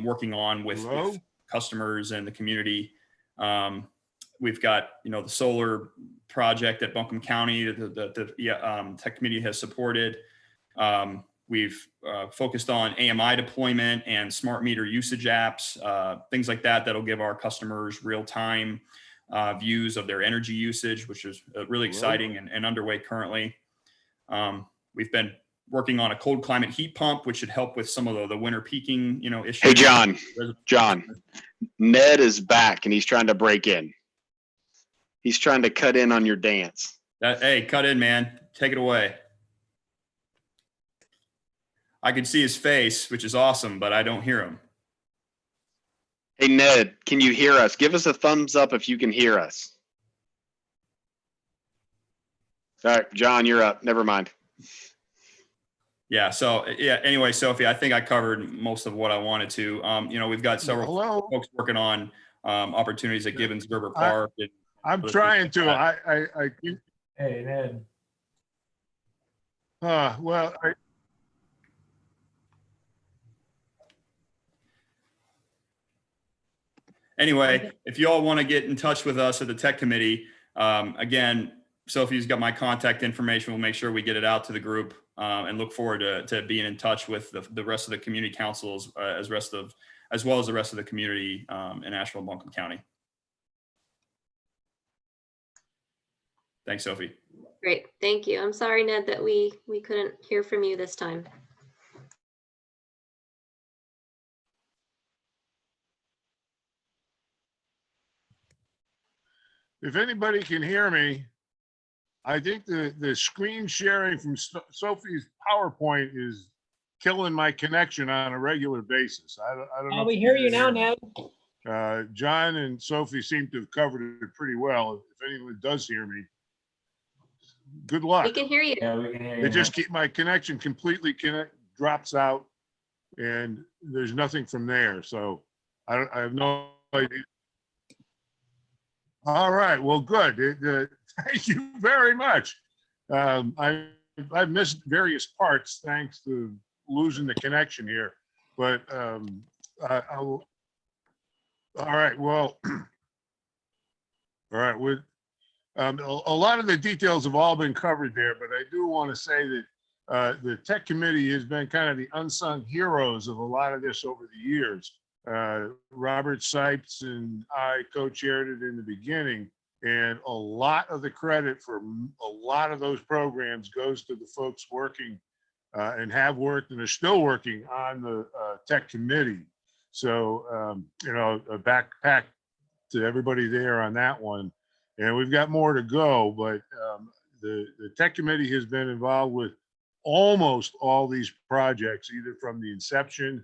working on with customers and the community. We've got the solar project at Buncombe County that the tech committee has supported. We've focused on AMI deployment and smart meter usage apps, things like that that'll give our customers real-time views of their energy usage, which is really exciting and underway currently. We've been working on a cold climate heat pump, which should help with some of the winter peaking, issues. Hey, John, Ned is back and he's trying to break in. He's trying to cut in on your dance. Hey, cut in, man. Take it away. I can see his face, which is awesome, but I don't hear him. Hey, Ned, can you hear us? Give us a thumbs up if you can hear us. All right, John, you're up. Never mind. Yeah. So anyway, Sophie, I think I covered most of what I wanted to. We've got several folks working on opportunities at Gibbons River Park. I'm trying to. Hey, Ned. Anyway, if you all want to get in touch with us at the tech committee, again, Sophie's got my contact information. We'll make sure we get it out to the group, and look forward to being in touch with the rest of the community councils, as well as the rest of the community in Asheville and Buncombe County. Thanks, Sophie. Great, thank you. I'm sorry, Ned, that we couldn't hear from you this time. If anybody can hear me, I think the screen sharing from Sophie's PowerPoint is killing my connection on a regular basis. I don't know. Oh, we hear you now, Ned. John and Sophie seem to have covered it pretty well. If anyone does hear me, good luck. We can hear you. Yeah, we can hear you. They just keep my connection completely drops out, and there's nothing from there. So I have no idea. All right. Well, good. Thank you very much. I'm I've missed various parts thanks to losing the connection here. But all right, well, all right, with a lot of the details have all been covered there, but I do want to say that the tech committee has been kind of the unsung heroes of a lot of this over the years. Robert Sipes and I co-chaired it in the beginning, and a lot of the credit for a lot of those programs goes to the folks working and have worked and are still working on the tech committee. So, you know, a backpack to everybody there on that one. And we've got more to go, but the tech committee has been involved with almost all these projects, either from the inception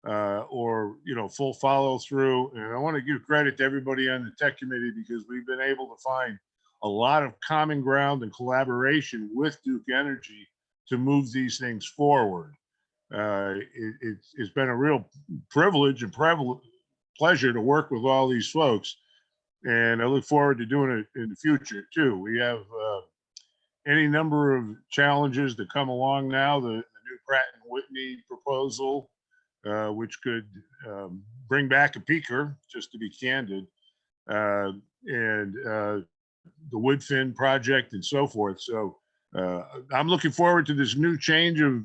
or, you know, full follow through. And I want to give credit to everybody on the tech committee because we've been able to find a lot of common ground and collaboration with Duke Energy to move these things forward. It's been a real privilege and pleasure to work with all these folks. And I look forward to doing it in the future too. We have any number of challenges that come along now. The new Pratt & Whitney proposal, which could bring back a peaker, just to be candid, and the Woodfin project and so forth. So I'm looking forward to this new change of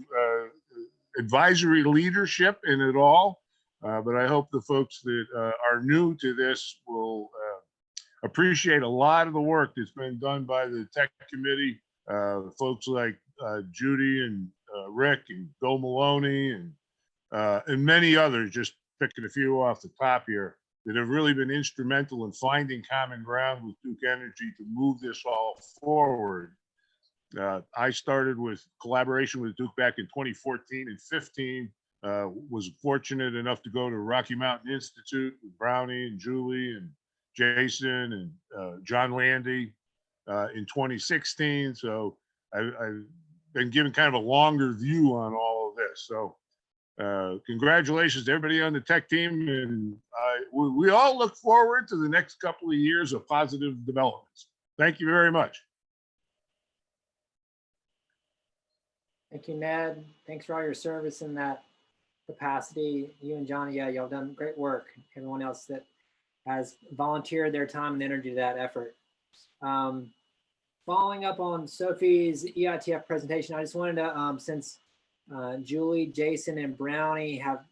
advisory leadership in it all. But I hope the folks that are new to this will appreciate a lot of the work that's been done by the tech committee, folks like Judy and Rick and Bill Maloney and many others, just picking a few off the top here, that have really been instrumental in finding common ground with Duke Energy to move this all forward. I started with collaboration with Duke back in 2014 and 15. Was fortunate enough to go to Rocky Mountain Institute with Brownie and Julie and Jason and John Landy in 2016. So I've been given kind of a longer view on all of this. So congratulations to everybody on the tech team. And we all look forward to the next couple of years of positive developments. Thank you very much. Thank you, Ned. Thanks for all your service in that capacity. You and Johnny, yeah, y'all done great work. Everyone else that has volunteered their time and energy to that effort. Following up on Sophie's EITF presentation, I just wanted to, since Julie, Jason, and Brownie have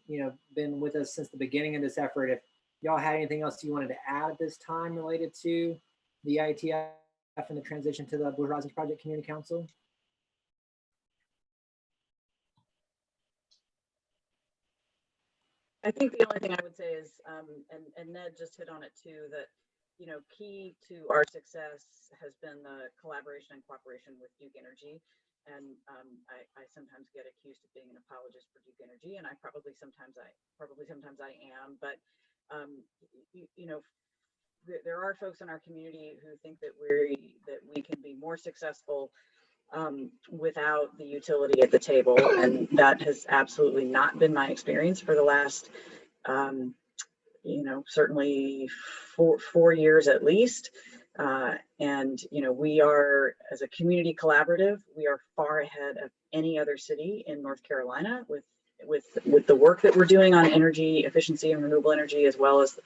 been with us since the beginning of this effort, if y'all had anything else you wanted to add at this time related to the EITF and the transition to the Blue Horizons Project Community Council. I think the only thing I would say is, and Ned just hit on it too, that, key to our success has been the collaboration and cooperation with Duke Energy. And I sometimes get accused of being an apologist for Duke Energy, and sometimes I am, but there are folks in our community who think that we can be more successful without the utility at the table, and that has absolutely not been my experience for the last certainly four years at least. And we are, as a community collaborative, we are far ahead of any other city in North Carolina with the work that we're doing on energy efficiency and renewable energy, as well as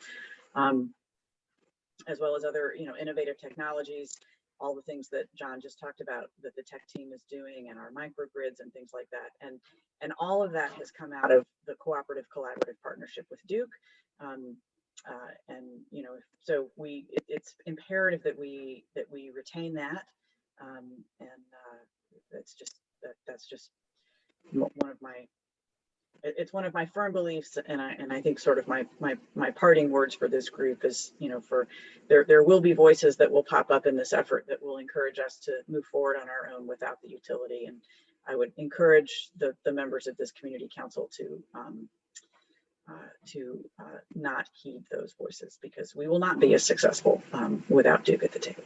other innovative technologies, all the things that John just talked about that the tech team is doing, and our microgrids and things like that. And all of that has come out of the collaborative partnership with Duke. So it's imperative that we retain that. And that's just one of my firm beliefs, and I think sort of my parting words for this group is, there will be voices that will pop up in this effort that will encourage us to move forward on our own without the utility. And I would encourage the members of this community council to not heed those voices, because we will not be as successful without Duke at the table.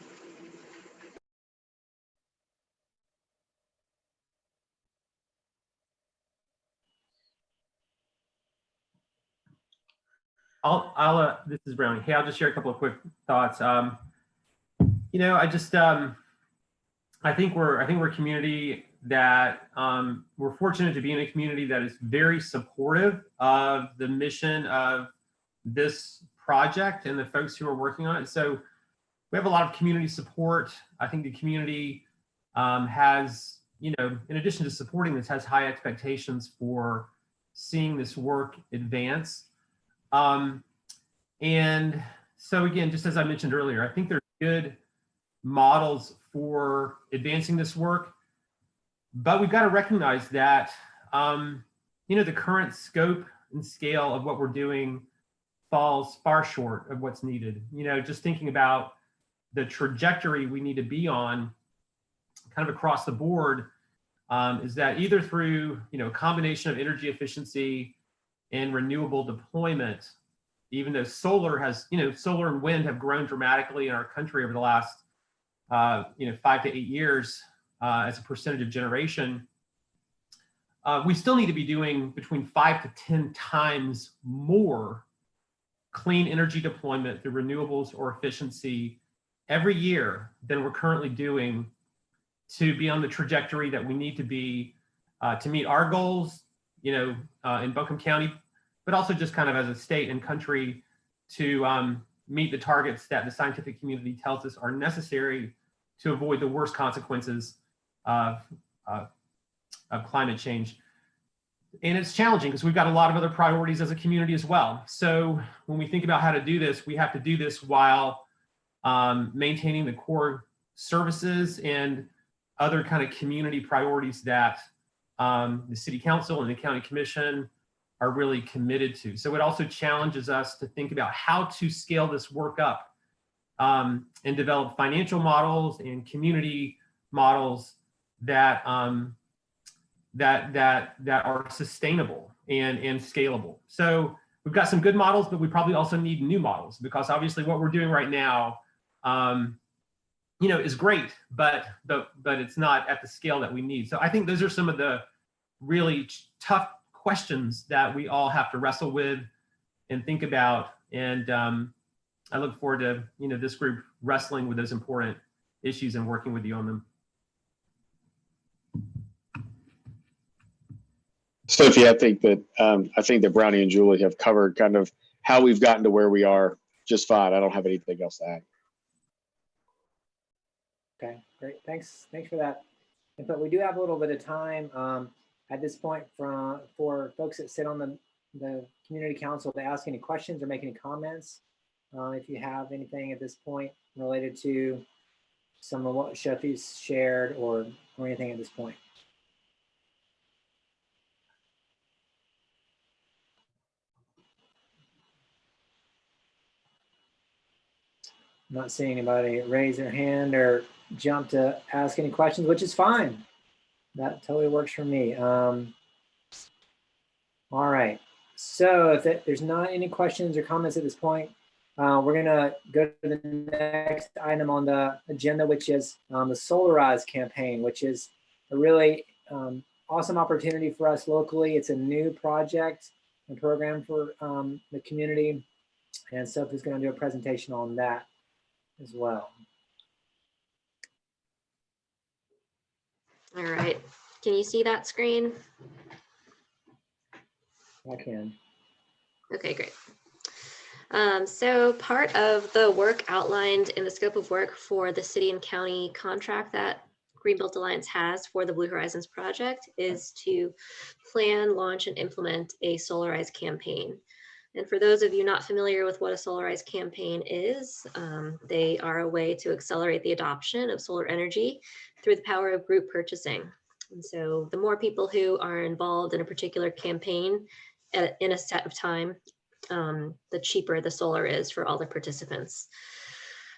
This is Brownie. Hey, I'll just share a couple of quick thoughts. I think we're a community that we're fortunate to be in a community that is very supportive of the mission of this project and the folks who are working on it. So we have a lot of community support. I think the community has, you know, in addition to supporting this, has high expectations for seeing this work advance. And so again, just as I mentioned earlier, I think there's good models for advancing this work, but we've got to recognize that, you know, the current scope and scale of what we're doing falls far short of what's needed. You know, just thinking about the trajectory we need to be on kind of across the board, is that either through, you know, a combination of energy efficiency and renewable deployment, even though solar has, you know, solar and wind have grown dramatically in our country over the last, you know, 5 to 8 years as a percentage of generation, we still need to be doing between 5 to 10 times more clean energy deployment through renewables or efficiency every year than we're currently doing to be on the trajectory that we need to be to meet our goals, you know, in Buncombe County, but also just kind of as a state and country to meet the targets that the scientific community tells us are necessary to avoid the worst consequences of climate change. And it's challenging because we've got a lot of other priorities as a community as well. So when we think about how to do this, we have to do this while maintaining the core services and other kind of community priorities that the city council and the county commission are really committed to. So it also challenges us to think about how to scale this work up and develop financial models and community models that that are sustainable and scalable. So we've got some good models, but we probably also need new models, because obviously what we're doing right now, you know, is great, but it's not at the scale that we need. So I think those are some of the really tough questions that we all have to wrestle with and think about. And I look forward to, you know, this group wrestling with those important issues and working with you on them. Sophie, I think that Brownie and Julie have covered kind of how we've gotten to where we are just fine. I don't have anything else to add. Okay, great. Thanks for that. But we do have a little bit of time at this point for folks that sit on the community council to ask any questions or make any comments. If you have anything at this point related to some of what Sophie's shared or anything at this point. I'm not seeing anybody raise their hand or jump to ask any questions, which is fine. That totally works for me. All right. So if there's not any questions or comments at this point, we're gonna go to the next item on the agenda, which is the Solarize campaign, which is a really awesome opportunity for us locally. It's a new project and program for the community. And Sophie's gonna do a presentation on that as well. All right, can you see that screen? I can. Okay, great. So part of the work outlined in the scope of work for the city and county contract that Greenbelt Alliance has for the Blue Horizons project is to plan, launch, and implement a Solarize campaign. And for those of you not familiar with what a Solarize campaign is, they are a way to accelerate the adoption of solar energy through the power of group purchasing. And so the more people who are involved in a particular campaign in a set of time, the cheaper the solar is for all the participants.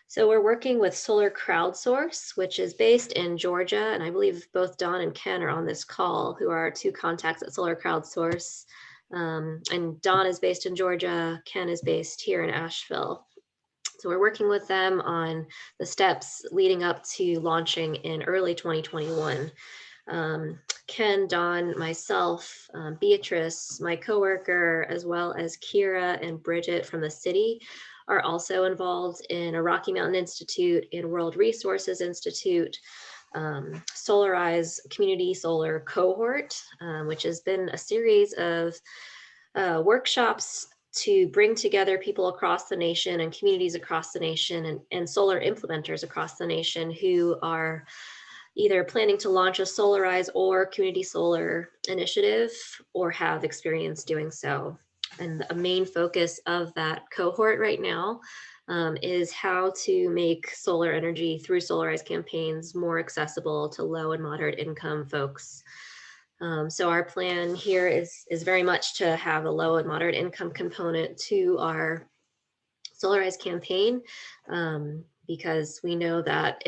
So we're working with Solar Crowdsource, which is based in Georgia. And I believe both Don and Ken are on this call, who are our two contacts at Solar Crowdsource. And Don is based in Georgia, Ken is based here in Asheville. So we're working with them on the steps leading up to launching in early 2021. Ken, Don, myself, Beatrice, my coworker, as well as Kira and Bridget from the city are also involved in a Rocky Mountain Institute and World Resources Institute Solarize Community Solar Cohort, which has been a series of workshops to bring together people across the nation and communities across the nation and solar implementers across the nation who are either planning to launch a Solarize or community solar initiative or have experience doing so. And a main focus of that cohort right now is how to make solar energy through Solarize campaigns more accessible to low and moderate income folks. So our plan here is very much to have a low and moderate income component to our Solarize campaign, because we know that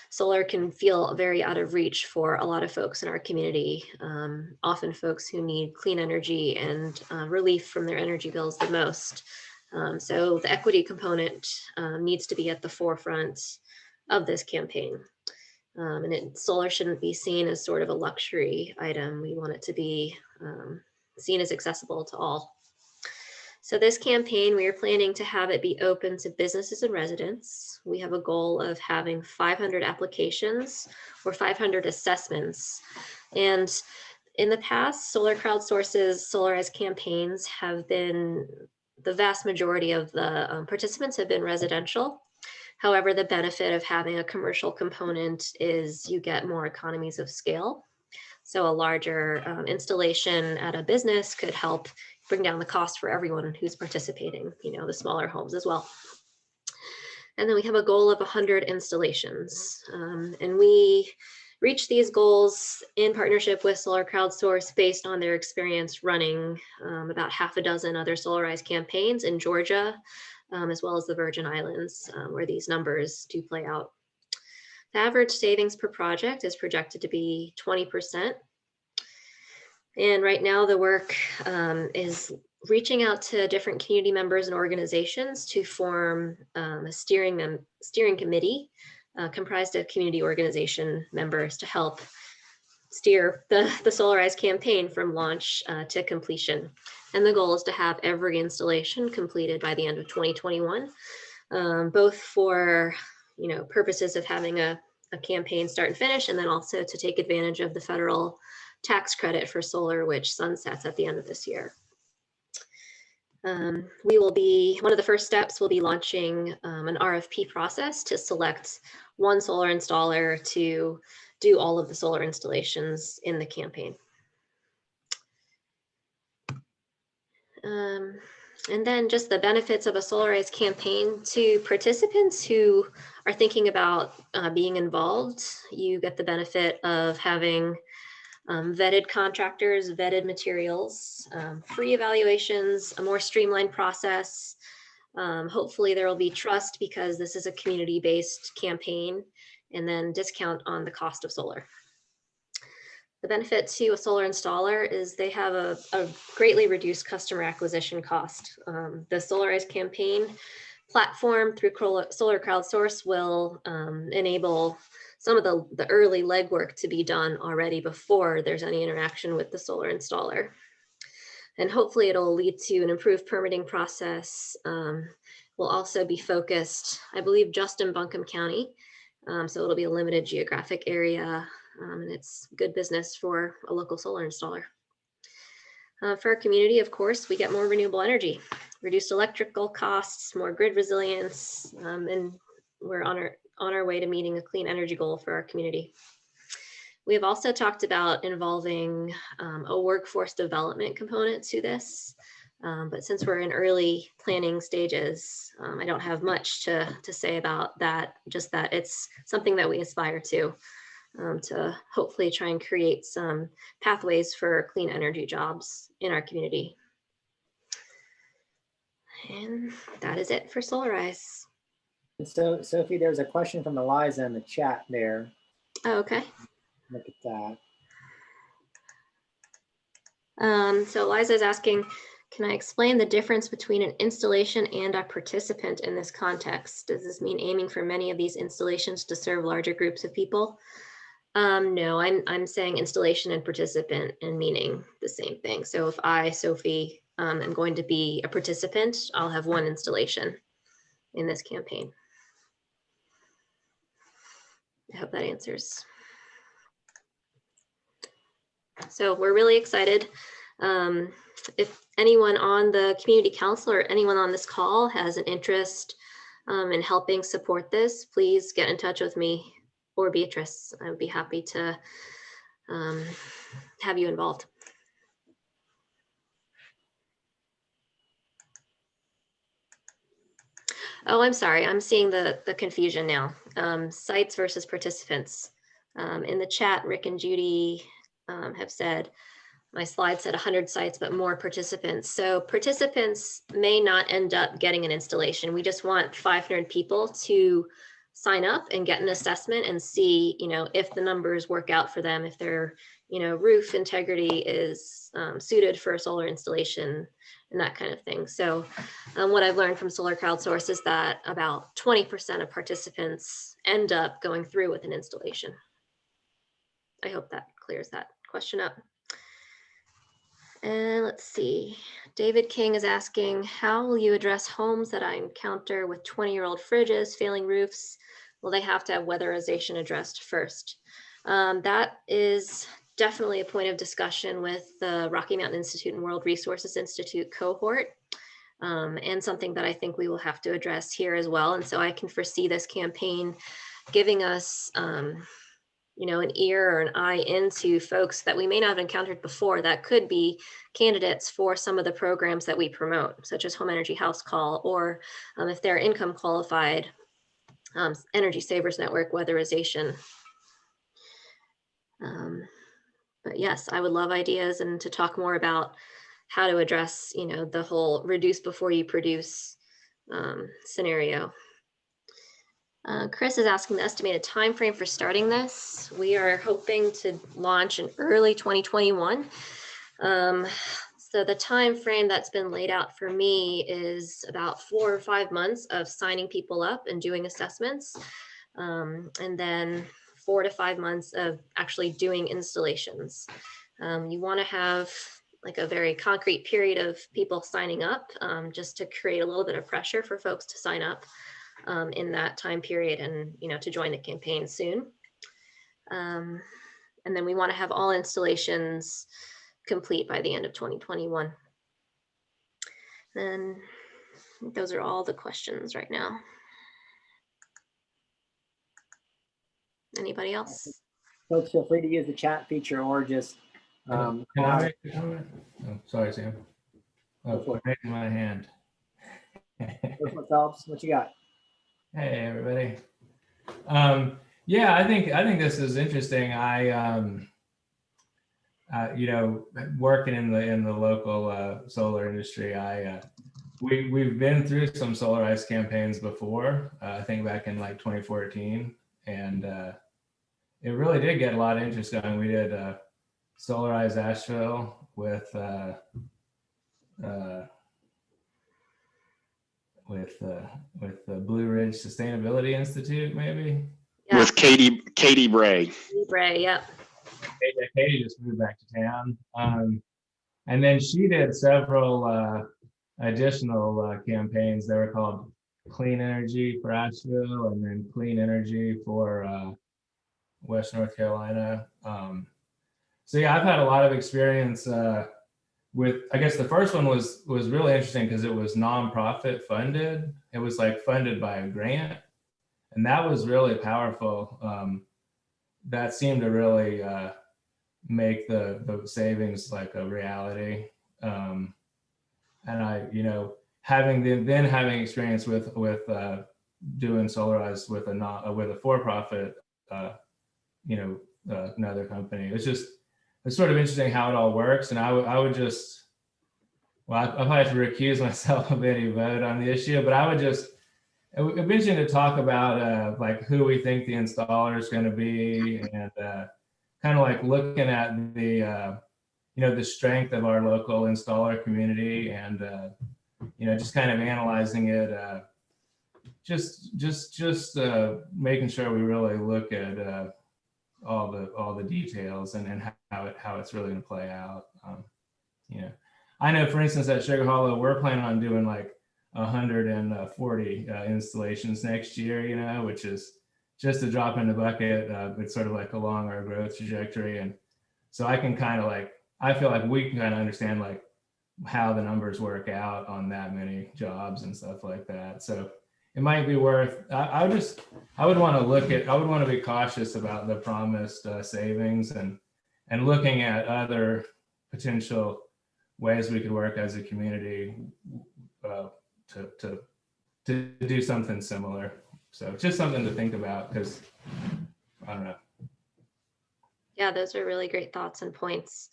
solar can feel very out of reach for a lot of folks in our community, often folks who need clean energy and relief from their energy bills the most. So the equity component needs to be at the forefront of this campaign. Solar shouldn't be seen as sort of a luxury item. We want it to be seen as accessible to all. So this campaign, we are planning to have it be open to businesses and residents. We have a goal of having 500 applications or 500 assessments. And in the past, Solar Crowdsource's Solarize campaigns have been, the vast majority of the participants have been residential. However, the benefit of having a commercial component is you get more economies of scale. So a larger installation at a business could help bring down the cost for everyone who's participating, the smaller homes as well. And then we have a goal of 100 installations. And we reach these goals in partnership with Solar Crowdsource based on their experience running about half a dozen other Solarize campaigns in Georgia, as well as the Virgin Islands, where these numbers do play out. The average savings per project is projected to be 20%. And right now the work is reaching out to different community members and organizations to form a steering committee comprised of community organization members to help steer the Solarize campaign from launch to completion. And the goal is to have every installation completed by the end of 2021, both for purposes of having a campaign start and finish, and then also to take advantage of the federal tax credit for solar, which sunsets at the end of this year. We will be, one of the first steps will be launching an RFP process to select one solar installer to do all of the solar installations in the campaign. And then just the benefits of a Solarize campaign to participants who are thinking about being involved. You get the benefit of having vetted contractors, vetted materials, free evaluations, a more streamlined process. Hopefully there will be trust because this is a community-based campaign, and then discount on the cost of solar. The benefit to a solar installer is they have a greatly reduced customer acquisition cost. The Solarize campaign platform through Solar Crowdsource will enable some of the early legwork to be done already before there's any interaction with the solar installer. And hopefully it'll lead to an improved permitting process. Will also be focused, I believe, just in Buncombe County. So it'll be a limited geographic area, and it's good business for a local solar installer. For our community, of course, we get more renewable energy, reduced electrical costs, more grid resilience, and we're on our way to meeting a clean energy goal for our community. We have also talked about involving a workforce development component to this, but since we're in early planning stages, I don't have much to say about that, just that it's something that we aspire to hopefully try and create some pathways for clean energy jobs in our community. And that is it for Solarize. And so, Sophie, there's a question from Eliza in the chat there. Oh, okay. Look at that. So Eliza is asking, can I explain the difference between an installation and a participant in this context? Does this mean aiming for many of these installations to serve larger groups of people? No, I'm saying installation and participant and meaning the same thing. So if I, Sophie, am going to be a participant, I'll have one installation in this campaign. I hope that answers. So we're really excited. If anyone on the community council or anyone on this call has an interest in helping support this, please get in touch with me or Beatrice. I would be happy to have you involved. Oh, I'm sorry. I'm seeing the confusion now. Sites versus participants. In the chat, Rick and Judy have said, my slide said 100 sites, but more participants. So participants may not end up getting an installation. We just want 500 people to sign up and get an assessment and see, if the numbers work out for them, if their, roof integrity is suited for a solar installation and that kind of thing. So what I've learned from Solar Crowdsource is that about 20% of participants end up going through with an installation. I hope that clears that question up. And let's see, David King is asking, how will you address homes that I encounter with 20-year-old fridges, failing roofs? Will they have to have weatherization addressed first? That is definitely a point of discussion with the Rocky Mountain Institute and World Resources Institute cohort, and something that I think we will have to address here as well. And so I can foresee this campaign giving us an ear or an eye into folks that we may not have encountered before that could be candidates for some of the programs that we promote, such as Home Energy House Call, or if they're income qualified, Energy Savers Network, weatherization. But yes, I would love ideas and to talk more about how to address, the whole reduce before you produce scenario. Chris is asking the estimated time frame for starting this. We are hoping to launch in early 2021. So the time frame that's been laid out for me is about 4 or 5 months of signing people up and doing assessments, and then 4 to 5 months of actually doing installations. You want to have like a very concrete period of people signing up, just to create a little bit of pressure for folks to sign up in that time period and to join the campaign soon. And then we want to have all installations complete by the end of 2021. And I think those are all the questions right now. Anybody else? Folks, feel free to use the chat feature or just Can I make a comment? Oh, sorry, Sam. Oh, raising my hand. Phelps, what you got? Hey, everybody. Yeah, I think this is interesting. Working in the local solar industry, we've been through some Solarize campaigns before. I think back in like 2014, and it really did get a lot of interest going. We did Solarize Asheville with the Blue Ridge Sustainability Institute, maybe. Yeah. With Katie Bray. Bray, yep. Katie just moved back to town, and then she did several additional campaigns. They were called Clean Energy for Asheville, and then Clean Energy for West North Carolina. So yeah, I've had a lot of experience with, I guess the first one was really interesting because it was nonprofit funded. It was like funded by a grant, and that was really powerful. That seemed to really make the savings like a reality. And I, having experience with doing Solarize with a for-profit, another company, it's sort of interesting how it all works. And I would just, well, I probably have to recuse myself of any vote on the issue, but it would be interesting to talk about like who we think the installer is going to be, and kind of like looking at the the strength of our local installer community, and just kind of analyzing it, just making sure we really look at all the details and how it's really going to play out. I know, for instance, at Sugar Hollow, we're planning on doing like 140 installations next year, which is just a drop in the bucket. It's sort of like along our growth trajectory. And so I can kind of like, I feel like we can kind of understand like how the numbers work out on that many jobs and stuff like that. So it might be worth, I would want to be cautious about the promised savings and looking at other potential ways we could work as a community to do something similar. So just something to think about, because I don't know. Yeah, those are really great thoughts and points.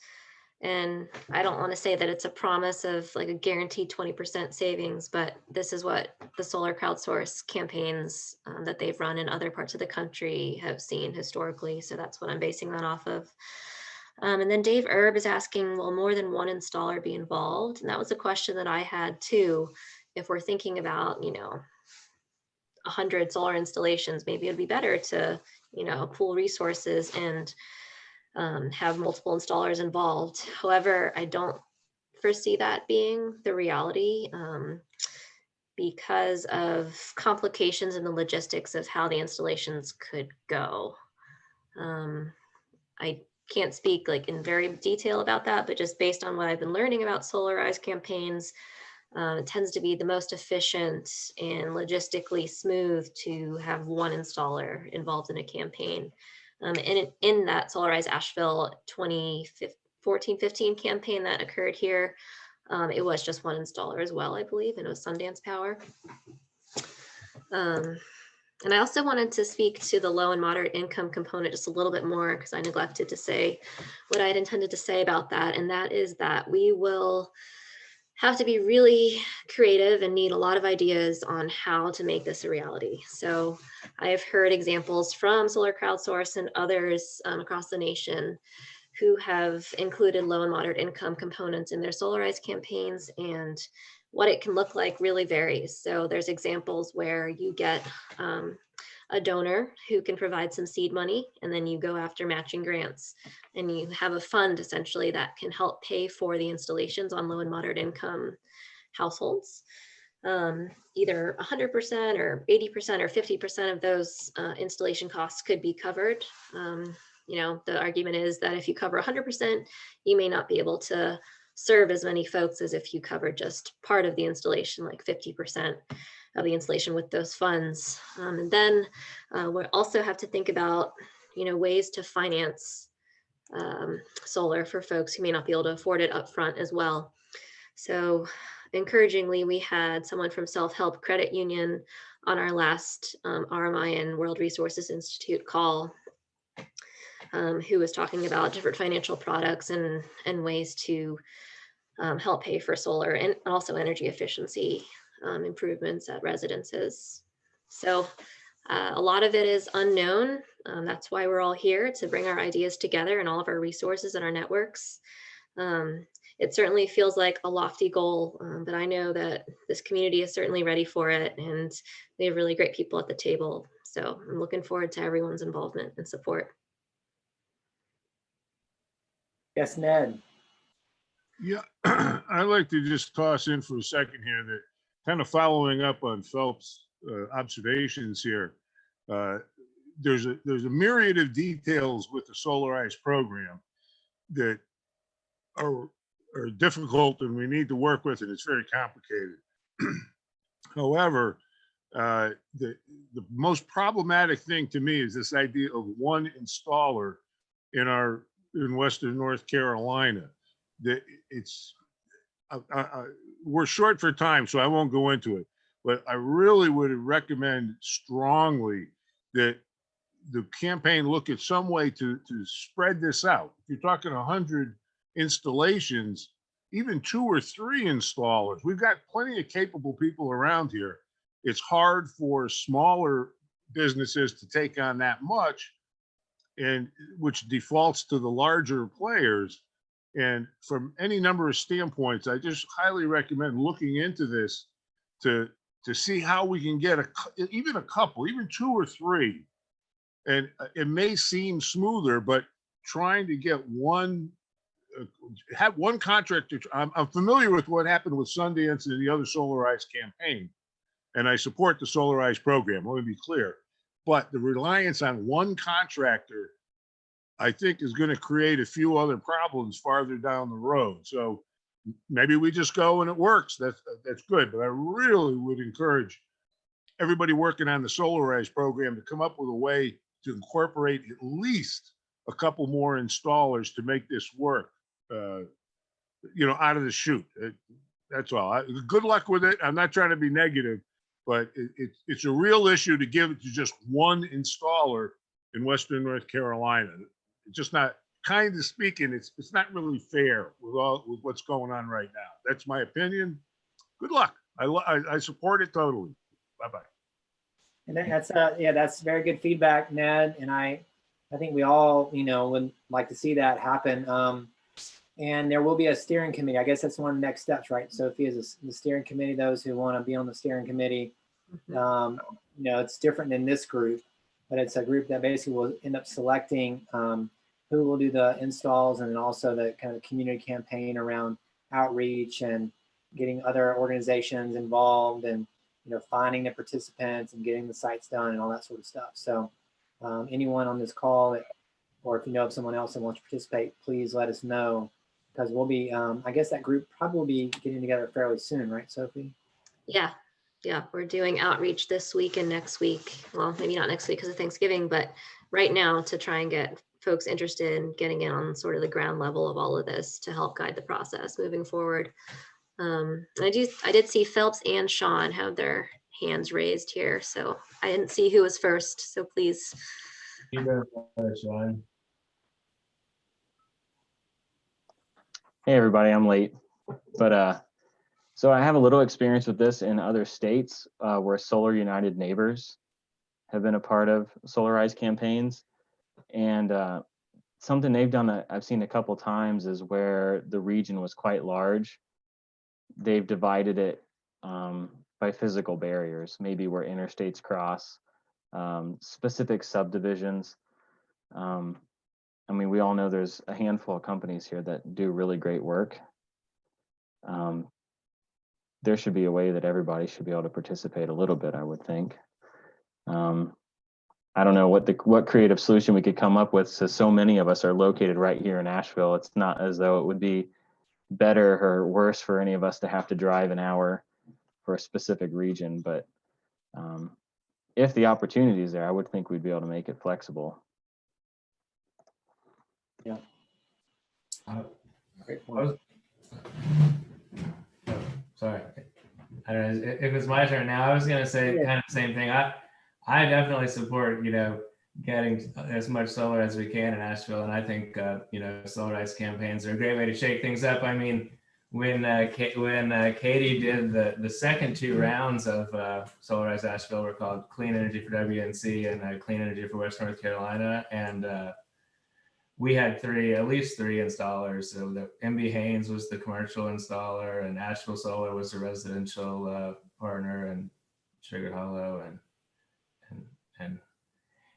And I don't want to say that it's a promise of like a guaranteed 20% savings, but this is what the solar crowdsource campaigns that they've run in other parts of the country have seen historically. So that's what I'm basing that off of. And then Dave Erb is asking, will more than one installer be involved? And that was a question that I had too. If we're thinking about, 100 solar installations, maybe it'd be better to, pool resources and have multiple installers involved. However, I don't foresee that being the reality because of complications in the logistics of how the installations could go. I can't speak like in very detail about that, but just based on what I've been learning about Solarize campaigns, it tends to be the most efficient and logistically smooth to have one installer involved in a campaign. And in that Solarize Asheville 2014-15 campaign that occurred here, it was just one installer as well, I believe, and it was Sundance Power. And I also wanted to speak to the low and moderate income component just a little bit more, because I neglected to say what I had intended to say about that. And that is that we will have to be really creative and need a lot of ideas on how to make this a reality. So I have heard examples from Solar Crowdsource and others across the nation who have included low and moderate income components in their Solarize campaigns, and what it can look like really varies. So there's examples where you get a donor who can provide some seed money, and then you go after matching grants, and you have a fund essentially that can help pay for the installations on low and moderate income households. Either 100% or 80% or 50% of those installation costs could be covered. The argument is that if you cover 100%, you may not be able to serve as many folks as if you covered just part of the installation, like 50% of the installation with those funds. And then we also have to think about, ways to finance solar for folks who may not be able to afford it upfront as well. So encouragingly, we had someone from Self-Help Credit Union on our last RMI and World Resources Institute call, who was talking about different financial products and ways to help pay for solar and also energy efficiency improvements at residences. So a lot of it is unknown. That's why we're all here, to bring our ideas together and all of our resources and our networks. It certainly feels like a lofty goal, but I know that this community is certainly ready for it, and we have really great people at the table. So I'm looking forward to everyone's involvement and support. Yes, Ned. Yeah, I'd like to just toss in for a second here that kind of following up on Phelps' observations here. There's a myriad of details with the Solarize program that are difficult and we need to work with, and it's very complicated. However, the most problematic thing to me is this idea of one installer in Western North Carolina. That it's we're short for time, so I won't go into it, but I really would recommend strongly that the campaign look at some way to spread this out. If you're talking 100 installations, even 2 or 3 installers, we've got plenty of capable people around here. It's hard for smaller businesses to take on that much, and which defaults to the larger players. And from any number of standpoints, I just highly recommend looking into this to see how we can get even a couple, even 2 or 3. And it may seem smoother, but trying to get have one contractor. I'm familiar with what happened with Sundance and the other Solarize campaign, and I support the Solarize program. Let me be clear. but the reliance on one contractor, I think, is going to create a few other problems farther down the road. So maybe we just go and it works. That's good. But I really would encourage everybody working on the Solarize program to come up with a way to incorporate at least a couple more installers to make this work, out of the chute. That's all. Good luck with it. I'm not trying to be negative, but it's a real issue to give it to just one installer in Western North Carolina. It's just not, kind of speaking, it's not really fair with what's going on right now. That's my opinion. Good luck. I support it totally. Bye-bye. And that's very good feedback, Ned. And I think we all, would like to see that happen. And there will be a steering committee. I guess that's one of the next steps, right? Sophie, is the steering committee, those who want to be on the steering committee. It's different than this group, but it's a group that basically will end up selecting who will do the installs, and then also the kind of community campaign around outreach and getting other organizations involved, and finding the participants and getting the sites done and all that sort of stuff. So anyone on this call or if you know of someone else that wants to participate, please let us know, because we'll be, I guess that group probably will be getting together fairly soon, right, Sophie? Yeah, we're doing outreach this week and next week. Well, maybe not next week because of Thanksgiving, but right now to try and get folks interested in getting in on sort of the ground level of all of this to help guide the process moving forward. I did see Phelps and Sean have their hands raised here, so I didn't see who was first, so please. You go first, Sean. Hey everybody, I'm late, but so I have a little experience with this in other states where Solar United Neighbors have been a part of Solarize campaigns, and something they've done that I've seen a couple times is where the region was quite large, they've divided it by physical barriers, maybe where interstates cross, specific subdivisions. I mean, we all know there's a handful of companies here that do really great work. There should be a way that everybody should be able to participate a little bit, I would think. I don't know what creative solution we could come up with, since so many of us are located right here in Asheville. It's not as though it would be better or worse for any of us to have to drive an hour for a specific region, but if the opportunity is there, I would think we'd be able to make it flexible. Yeah. Great point. Sorry, I don't know if it's my turn now. I was going to say kind of the same thing. I definitely support, getting as much solar as we can in Asheville. And I think, Solarize campaigns are a great way to shake things up. I mean, when Katie did the second two rounds of Solarize Asheville were called Clean Energy for WNC and Clean Energy for West North Carolina. And we had at least three installers. So the MB Haynes was the commercial installer, and Asheville Solar was the residential partner, and Sugar Hollow,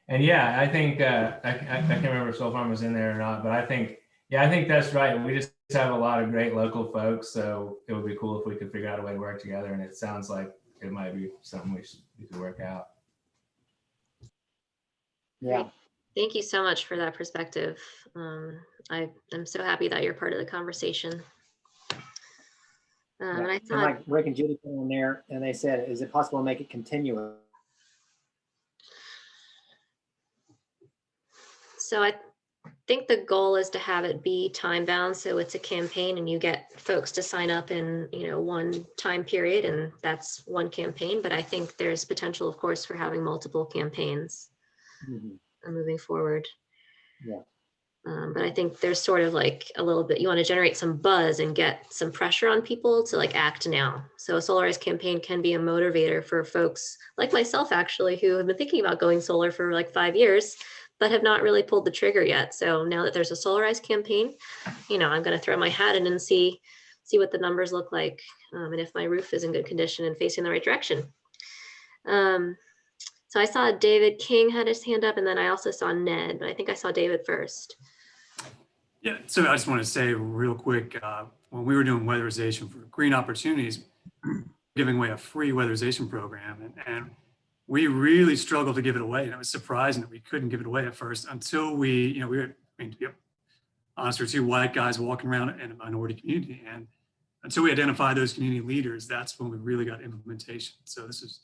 and yeah, I think I can't remember if Soul Farm was in there or not, but I think that's right. We just have a lot of great local folks, so it would be cool if we could figure out a way to work together. And it sounds like it might be something we could work out. Yeah. Thank you so much for that perspective. I am so happy that you're part of the conversation. And I thought, like Rick and Judy put in there, and they said, is it possible to make it continuous? so I think the goal is to have it be time bound. So it's a campaign and you get folks to sign up in, one time period, and that's one campaign. But I think there's potential, of course, for having multiple campaigns moving forward. Yeah. But I think there's sort of like a little bit, you want to generate some buzz and get some pressure on people to like act now. So a Solarize campaign can be a motivator for folks like myself, actually, who have been thinking about going solar for like 5 years, but have not really pulled the trigger yet. So now that there's a Solarize campaign, I'm going to throw my hat in and see what the numbers look like. And if my roof is in good condition and facing the right direction. So I saw David King had his hand up, and then I also saw Ned, but I think I saw David first. Yeah, so I just want to say real quick, when we were doing weatherization for Green Opportunities, giving away a free weatherization program, and we really struggled to give it away. And it was surprising that we couldn't give it away at first until we were, I mean, to be honest, we're two white guys walking around in a minority community. And until we identified those community leaders, that's when we really got implementation. So this is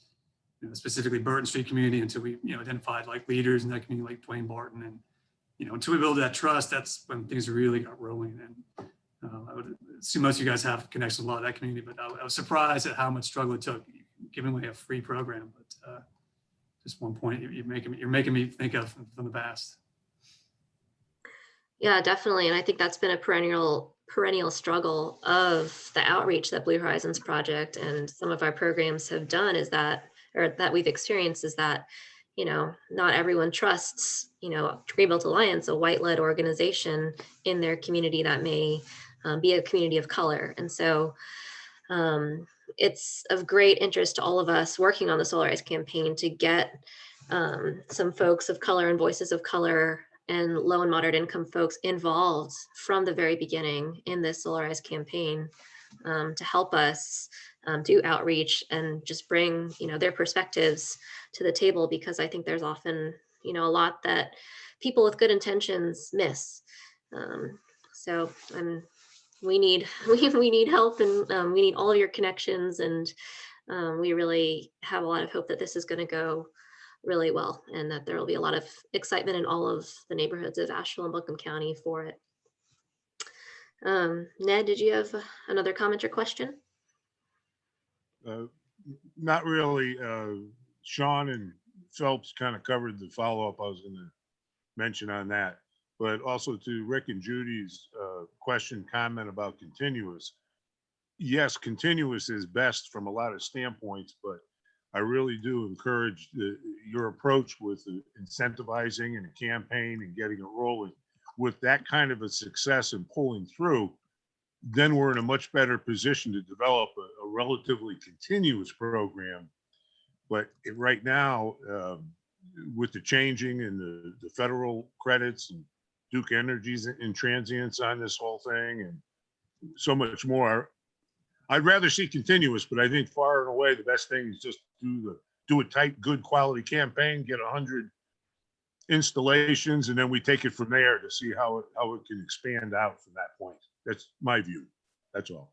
specifically Burton Street community, until we identified like leaders in that community like Dwayne Barton. And until we build that trust, that's when things really got rolling. And I would assume most of you guys have connections with a lot of that community, but I was surprised at how much struggle it took giving away a free program. But just one point you're making me think of from the past. Yeah, definitely. And I think that's been a perennial struggle of the outreach that Blue Horizons Project and some of our programs have done, is that, or that we've experienced, is that, not everyone trusts, Greenbelt Alliance, a white-led organization in their community that may be a community of color. And so it's of great interest to all of us working on the Solarize campaign to get some folks of color and voices of color and low and moderate income folks involved from the very beginning in this Solarize campaign, to help us do outreach and just bring their perspectives to the table, because I think there's often a lot that people with good intentions miss. So we need help, and we need all of your connections, and we really have a lot of hope that this is going to go really well, and that there will be a lot of excitement in all of the neighborhoods of Asheville and Buncombe County for it. Ned, did you have another comment or question? Not really. Sean and Phelps kind of covered the follow-up I was going to mention on that, but also to Rick and Judy's comment about continuous. Yes, continuous is best from a lot of standpoints, but I really do encourage your approach with incentivizing and a campaign and getting it rolling. With that kind of a success and pulling through, then we're in a much better position to develop a relatively continuous program. But right now, with the changing and the federal credits and Duke Energy's and transients on this whole thing and so much more, I'd rather see continuous, but I think far and away the best thing is just do a tight, good quality campaign, get 100 installations, and then we take it from there to see how it can expand out from that point. That's my view. That's all.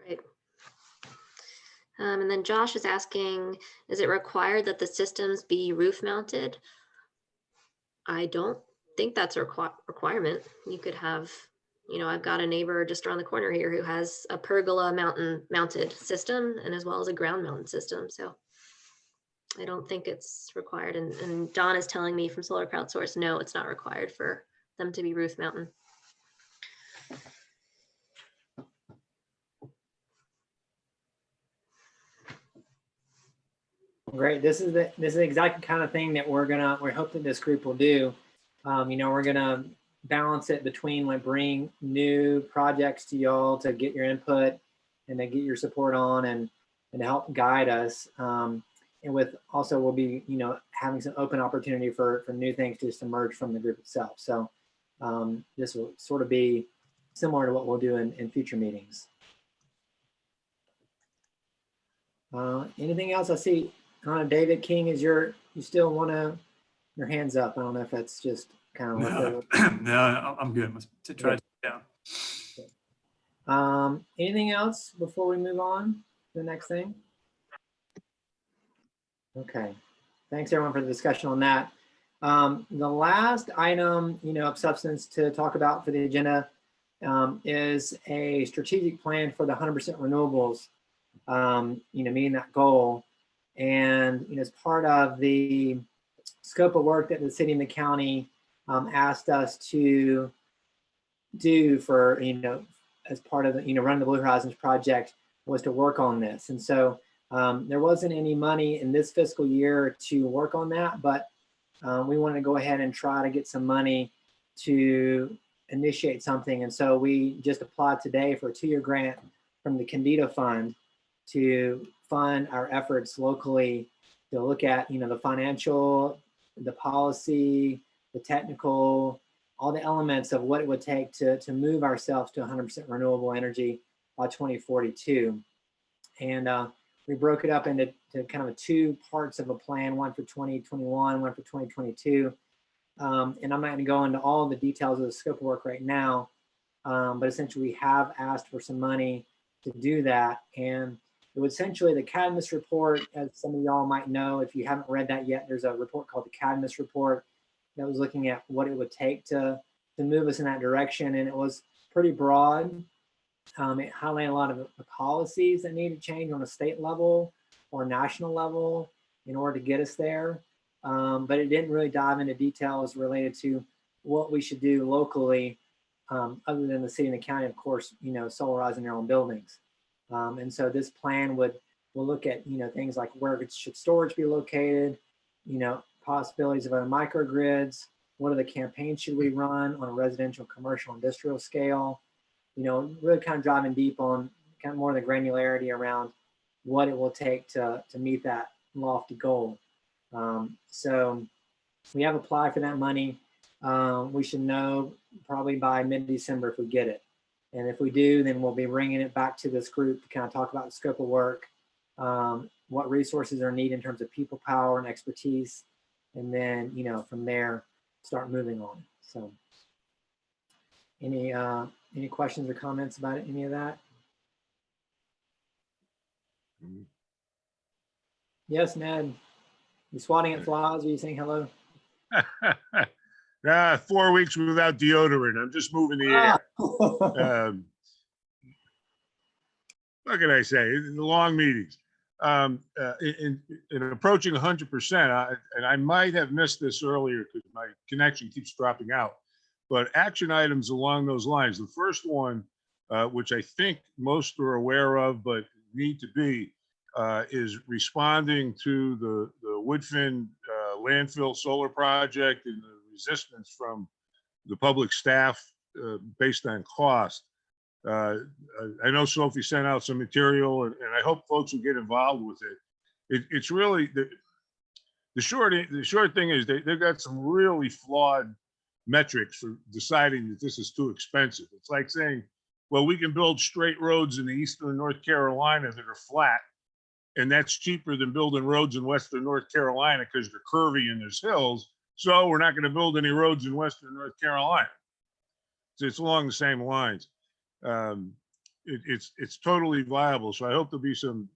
Right. And then Josh is asking, is it required that the systems be roof mounted? I don't think that's a requirement. You could have, I've got a neighbor just around the corner here who has a pergola mounted system, and as well as a ground mounted system. So I don't think it's required. And Don is telling me from Solar Crowdsource, no, it's not required for them to be roof mounted. Great. This is the exact kind of thing that we hope that this group will do. We're gonna balance it between like bring new projects to y'all to get your input and to get your support on and to help guide us. And with also we'll be having some open opportunity for new things to just emerge from the group itself. So this will sort of be similar to what we'll do in future meetings. Anything else? I see David King, you still want your hands up? I don't know if that's just kind of No, I'm good. To try to down. Anything else before we move on to the next thing? Okay, thanks everyone for the discussion on that. The last item, of substance to talk about for the agenda is a strategic plan for the 100% renewables. Meeting that goal. And as part of the scope of work that the city and the county asked us to do for, as part of the, running the Blue Horizons project was to work on this. And so there wasn't any money in this fiscal year to work on that, but we wanted to go ahead and try to get some money to initiate something. And so we just applied today for a 2-year grant from the Candido Fund to fund our efforts locally to look at, the financial, the policy, the technical, all the elements of what it would take to move ourselves to 100% renewable energy by 2042. And we broke it up into kind of two parts of a plan, one for 2021, one for 2022. And I'm not going to go into all the details of the scope of work right now, but essentially we have asked for some money to do that. And it was essentially the Cadmus report, as some of y'all might know, if you haven't read that yet, there's a report called the Cadmus report that was looking at what it would take to move us in that direction. And it was pretty broad. It highlighted a lot of the policies that need to change on a state level or national level in order to get us there. But it didn't really dive into details related to what we should do locally, other than the city and the county, of course, solarizing their own buildings. And so this plan will look at, things like where should storage be located, possibilities of other microgrids, what are the campaigns should we run on a residential, commercial, industrial scale, really kind of driving deep on kind of more of the granularity around what it will take to meet that lofty goal. So we have applied for that money. We should know probably by mid-December if we get it. And if we do, then we'll be bringing it back to this group to kind of talk about the scope of work, what resources are needed in terms of people power and expertise. And then, from there, start moving on. So any questions or comments about any of that? Yes, Ned. You swatting at flies? Are you saying hello? 4 weeks without deodorant. I'm just moving the air. What can I say? The long meetings. In approaching 100%, and I might have missed this earlier because my connection keeps dropping out, but action items along those lines. The first one, which I think most are aware of, but need to be, is responding to the Woodfin landfill solar project and the resistance from the public staff based on cost. I know Sophie sent out some material, and I hope folks will get involved with it. It's really the short thing is they've got some really flawed metrics for deciding that this is too expensive. It's like saying, well, we can build straight roads in the eastern North Carolina that are flat, and that's cheaper than building roads in western North Carolina because they're curvy and there's hills. So we're not going to build any roads in western North Carolina. So it's along the same lines. It's totally viable. So I hope there'll be some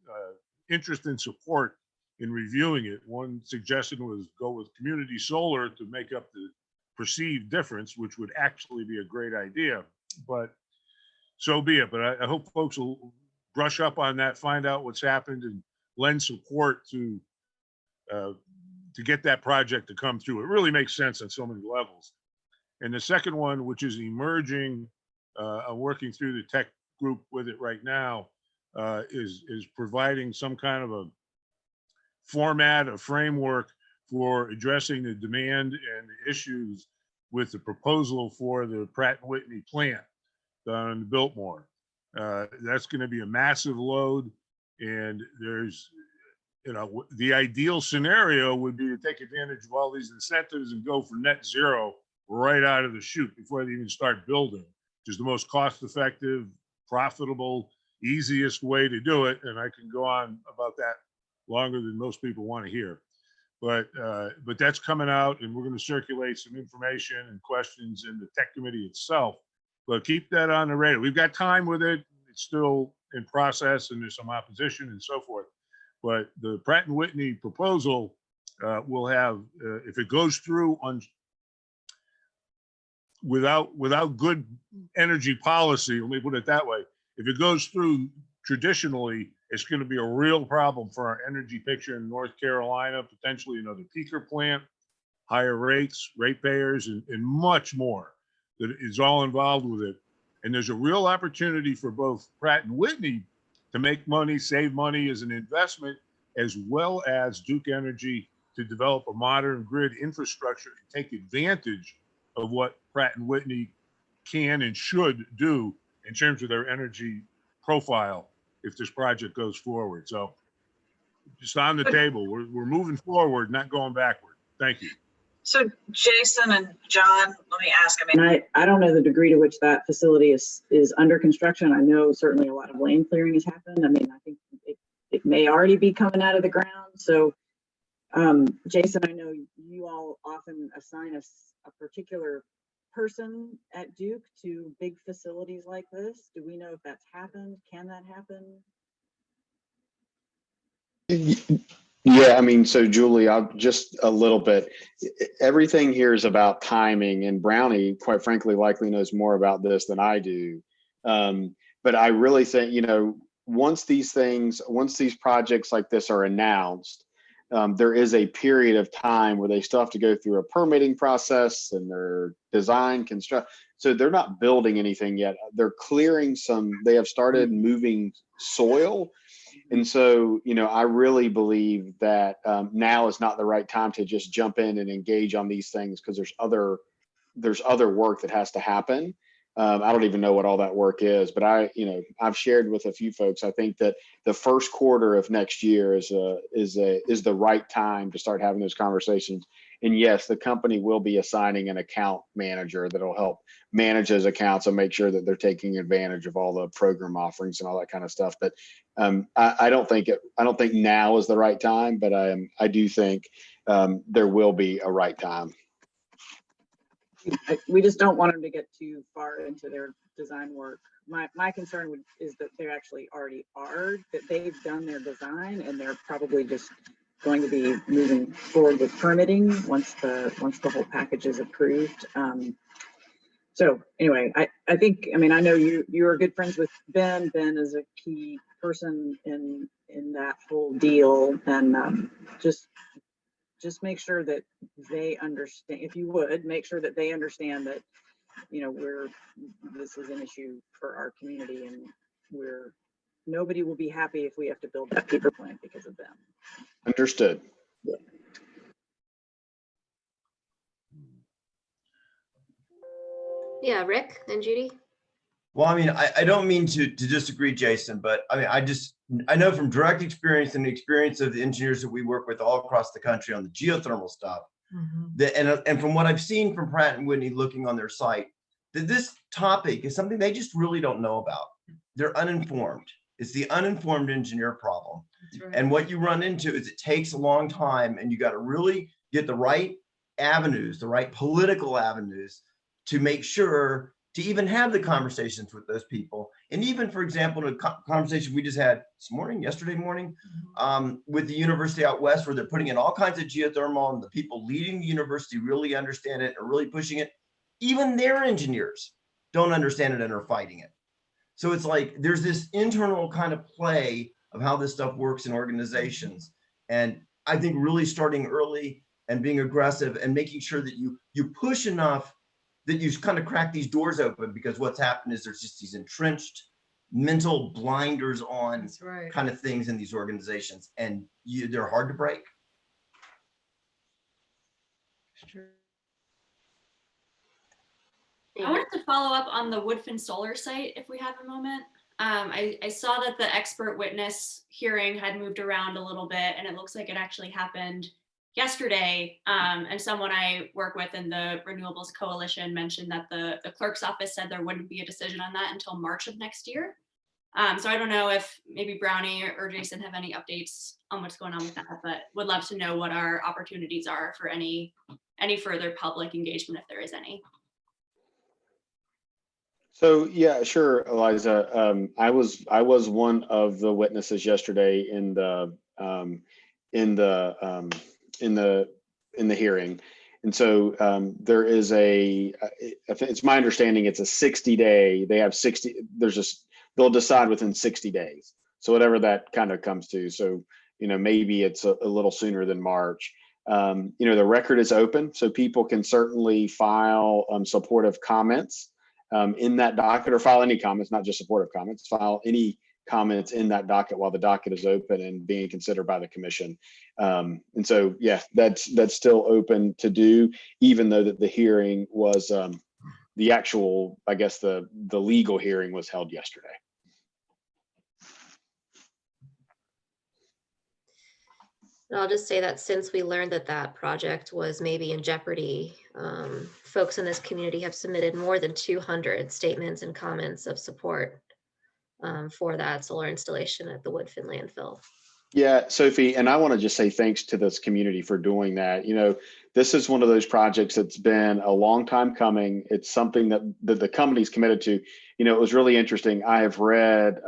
interest and support in reviewing it. One suggestion was go with community solar to make up the perceived difference, which would actually be a great idea, but so be it. But I hope folks will brush up on that, find out what's happened, and lend support to get that project to come through. It really makes sense on so many levels. And the second one, which is emerging, I'm working through the tech group with it right now, is providing some kind of a format, a framework for addressing the demand and the issues with the proposal for the Pratt & Whitney plant down in Biltmore. That's going to be a massive load, and there's, the ideal scenario would be to take advantage of all these incentives and go for net zero right out of the chute before they even start building, which is the most cost-effective, profitable, easiest way to do it. And I can go on about that longer than most people want to hear. But that's coming out, and we're going to circulate some information and questions in the tech committee itself. But keep that on the radar. We've got time with it. It's still in process, and there's some opposition and so forth. But the Pratt & Whitney proposal will have, if it goes through without good energy policy, let me put it that way, if it goes through traditionally, it's going to be a real problem for our energy picture in North Carolina, potentially another peaker plant, higher rates, ratepayers, and much more that is all involved with it. And there's a real opportunity for both Pratt & Whitney to make money, save money as an investment, as well as Duke Energy to develop a modern grid infrastructure to take advantage of what Pratt & Whitney can and should do in terms of their energy profile if this project goes forward. So just on the table, we're moving forward, not going backward. Thank you. So Jason and John, let me ask, I mean, I don't know the degree to which that facility is under construction. I know certainly a lot of land clearing has happened. I mean, I think it may already be coming out of the ground. So Jason, I know you all often assign a particular person at Duke to big facilities like this. Do we know if that's happened? Can that happen? Yeah, I mean, so Julie, I'll just a little bit. Everything here is about timing, and Brownie, quite frankly, likely knows more about this than I do. But I really think, once these projects like this are announced, there is a period of time where they still have to go through a permitting process and their design, construct. So they're not building anything yet. They're clearing they have started moving soil. And so, I really believe that now is not the right time to just jump in and engage on these things, because there's other work that has to happen. I don't even know what all that work is, but I've shared with a few folks. I think that the first quarter of next year is the right time to start having those conversations. And yes, the company will be assigning an account manager that'll help manage those accounts and make sure that they're taking advantage of all the program offerings and all that kind of stuff. But I don't think now is the right time, but I do think there will be a right time. We just don't want them to get too far into their design work. My concern is that they actually already are, that they've done their design and they're probably just going to be moving forward with permitting once the whole package is approved. So anyway, I think, I know you are good friends with Ben. Ben is a key person in that whole deal, and just make sure that they understand, if you would, make sure that they understand that, this is an issue for our community, and nobody will be happy if we have to build that paper plant because of them. Understood. Yeah. Yeah, Rick and Judy. Well, I don't mean to disagree, Jason, but I know from direct experience and the experience of the engineers that we work with all across the country on the geothermal stuff, and from what I've seen from Pratt & Whitney looking on their site, that this topic is something they just really don't know about. They're uninformed. It's the uninformed engineer problem. Right. And what you run into is it takes a long time, and you got to really get the right avenues, the right political avenues, to make sure to even have the conversations with those people. And even, for example, the conversation we just had yesterday morning, with the university out west, where they're putting in all kinds of geothermal, and the people leading the university really understand it, are really pushing it. Even their engineers don't understand it and are fighting it. So it's like there's this internal kind of play of how this stuff works in organizations. And I think really starting early and being aggressive and making sure that you push enough that you kind of crack these doors open, because what's happened is there's just these entrenched mental blinders on kind of things in these organizations, and they're hard to break. I wanted to follow up on the Woodfin Solar site, if we have a moment. I saw that the expert witness hearing had moved around a little bit, and it looks like it actually happened yesterday. And someone I work with in the Renewables Coalition mentioned that the clerk's office said there wouldn't be a decision on that until March of next year. So I don't know if maybe Brownie or Jason have any updates on what's going on with that, but would love to know what our opportunities are for any further public engagement, if there is any. So yeah, sure, Eliza. I was one of the witnesses yesterday in the hearing, and so there is it's my understanding it's a 60-day. They have 60. They'll decide within 60 days. So whatever that kind of comes to. So maybe it's a little sooner than March. The record is open, so people can certainly file supportive comments in that docket, or file any comments, not just supportive comments, file any comments in that docket while the docket is open and being considered by the commission. And so, yeah, that's still open to do, even though that the hearing was the actual, I guess the legal hearing was held yesterday. I'll just say that since we learned that project was maybe in jeopardy, folks in this community have submitted more than 200 statements and comments of support for that solar installation at the Woodfin landfill. Yeah, Sophie, and I want to just say thanks to this community for doing that. This is one of those projects that's been a long time coming. It's something that the company's committed to. It was really interesting. I have read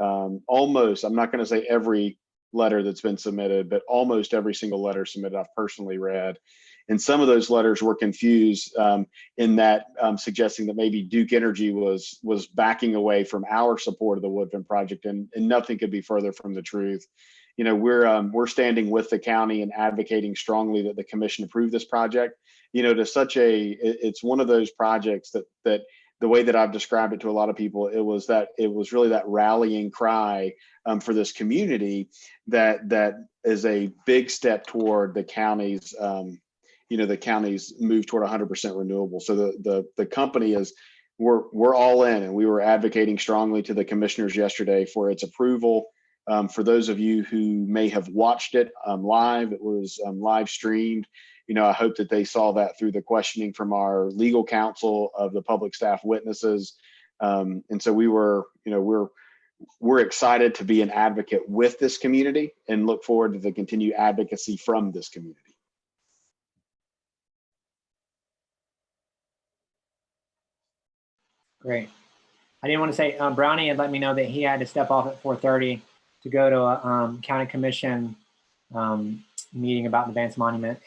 almost, I'm not going to say every letter that's been submitted, but almost every single letter submitted I've personally read. And some of those letters were confused in that suggesting that maybe Duke Energy was backing away from our support of the Woodfin project, and nothing could be further from the truth. We're standing with the county and advocating strongly that the commission approve this project. It's one of those projects that the way that I've described it to a lot of people, it was really that rallying cry for this community that is a big step toward the county's the county's move toward 100% renewable. So the company we're all in, and we were advocating strongly to the commissioners yesterday for its approval. For those of you who may have watched it live, it was live streamed. I hope that they saw that through the questioning from our legal counsel of the public staff witnesses. And so we're excited to be an advocate with this community and look forward to the continued advocacy from this community. Great. I didn't want to say, Brownie had let me know that he had to step off at 4:30 to go to a county commission meeting about the Vance Monument,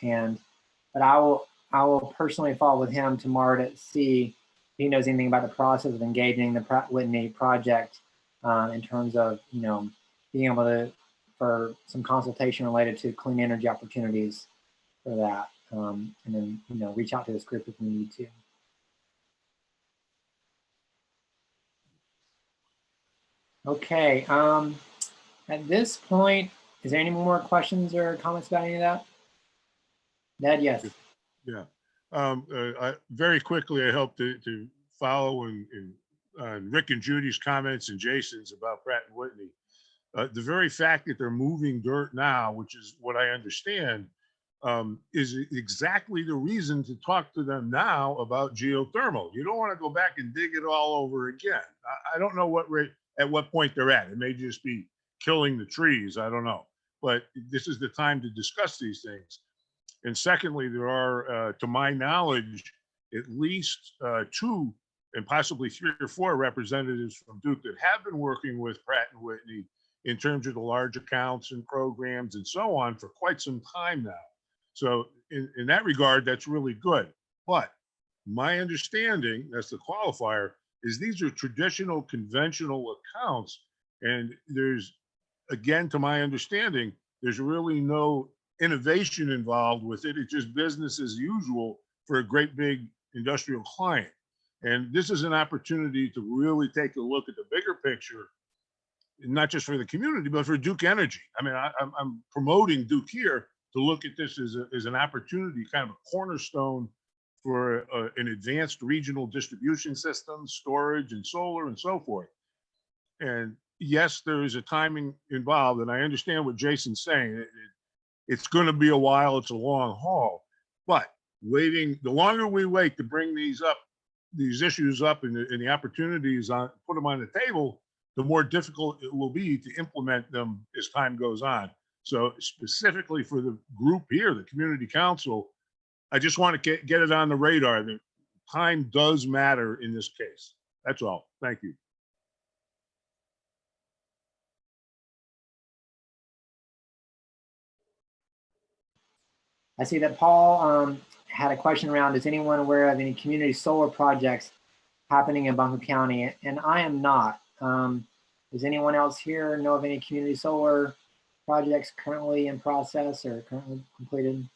but I will personally follow with him tomorrow to see if he knows anything about the process of engaging the Pratt Whitney project in terms of being able for some consultation related to clean energy opportunities for that, and then reach out to this group if we need to. Okay. At this point, is there any more questions or comments about any of that? Ned, yes. Yeah. Very quickly, I hope to follow in Rick and Judy's comments and Jason's about Pratt and Whitney. The very fact that they're moving dirt now, which is what I understand, is exactly the reason to talk to them now about geothermal. You don't want to go back and dig it all over again. I don't know at what point they're at. It may just be killing the trees. I don't know. But this is the time to discuss these things. And secondly, there are, to my knowledge, at least 2 and possibly 3 or 4 representatives from Duke that have been working with Pratt and Whitney in terms of the large accounts and programs and so on for quite some time now. So in that regard, that's really good. But my understanding, that's the qualifier, is these are traditional, conventional accounts. And there's, again, to my understanding, there's really no innovation involved with it. It's just business as usual for a great big industrial client. And this is an opportunity to really take a look at the bigger picture, not just for the community, but for Duke Energy. I mean, I'm promoting Duke here to look at this as an opportunity, kind of a cornerstone for an advanced regional distribution system, storage and solar and so forth. And yes, there is a timing involved, and I understand what Jason's saying. It's going to be a while. It's a long haul, but the longer we wait to bring these issues up and the opportunities put them on the table, the more difficult it will be to implement them as time goes on. So specifically for the group here, the community council, I just want to get it on the radar that time does matter in this case. That's all. Thank you. I see that Paul had a question around, is anyone aware of any community solar projects happening in Buncombe County? And I am not. Does anyone else here know of any community solar projects currently in process or currently completed?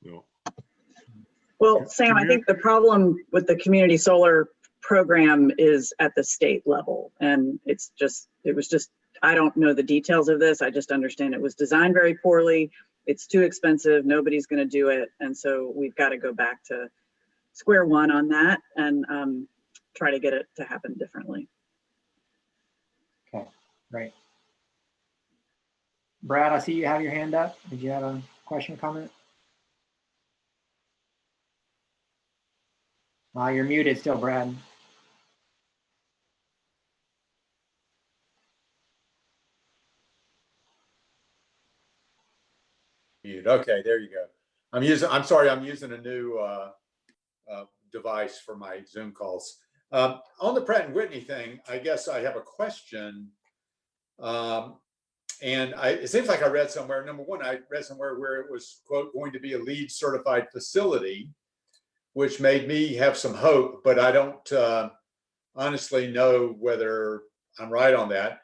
No. Well, Sam, I think the problem with the community solar program is at the state level. And it was just, I don't know the details of this. I just understand it was designed very poorly. It's too expensive. Nobody's going to do it. And so we've got to go back to square one on that and try to get it to happen differently. Okay, great. Brad, I see you have your hand up. Did you have a question or comment? You're muted still, Brad. unmuted. Okay, there you go. I'm sorry, I'm using a new device for my Zoom calls. On the Pratt & Whitney thing, I guess I have a question. And it seems like I read somewhere, number one, I read somewhere where it was, quote, going to be a LEED certified facility, which made me have some hope, but I don't honestly know whether I'm right on that.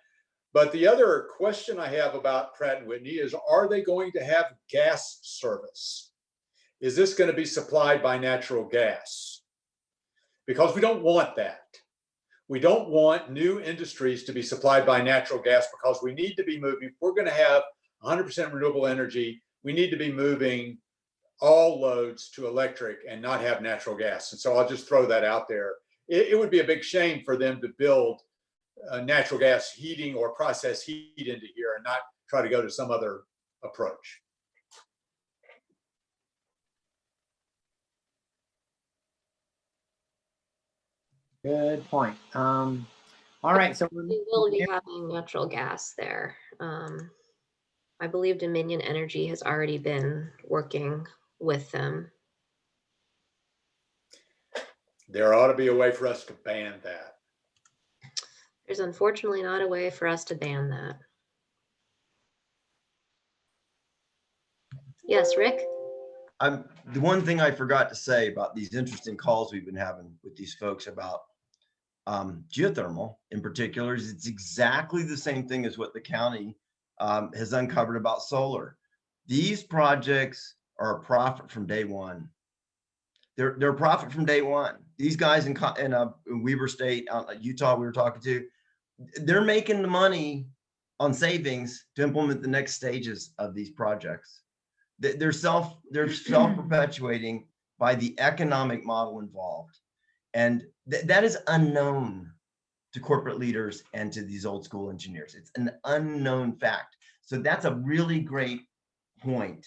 But the other question I have about Pratt & Whitney is, are they going to have gas service? Is this going to be supplied by natural gas? Because we don't want that. We don't want new industries to be supplied by natural gas, because we need to be moving, if we're going to have 100% renewable energy, we need to be moving all loads to electric and not have natural gas. And so I'll just throw that out there. It would be a big shame for them to build natural gas heating or process heat into here and not try to go to some other approach. Good point. All right, so we will be having natural gas there. I believe Dominion Energy has already been working with them. There ought to be a way for us to ban that. There's unfortunately not a way for us to ban that. Yes, Rick? The one thing I forgot to say about these interesting calls we've been having with these folks about geothermal in particular is it's exactly the same thing as what the county has uncovered about solar. These projects are a profit from day one. They're a profit from day one. These guys in Weber State, Utah, we were talking to, they're making the money on savings to implement the next stages of these projects. They're self-perpetuating by the economic model involved. And that is unknown to corporate leaders and to these old school engineers. It's an unknown fact. So that's a really great point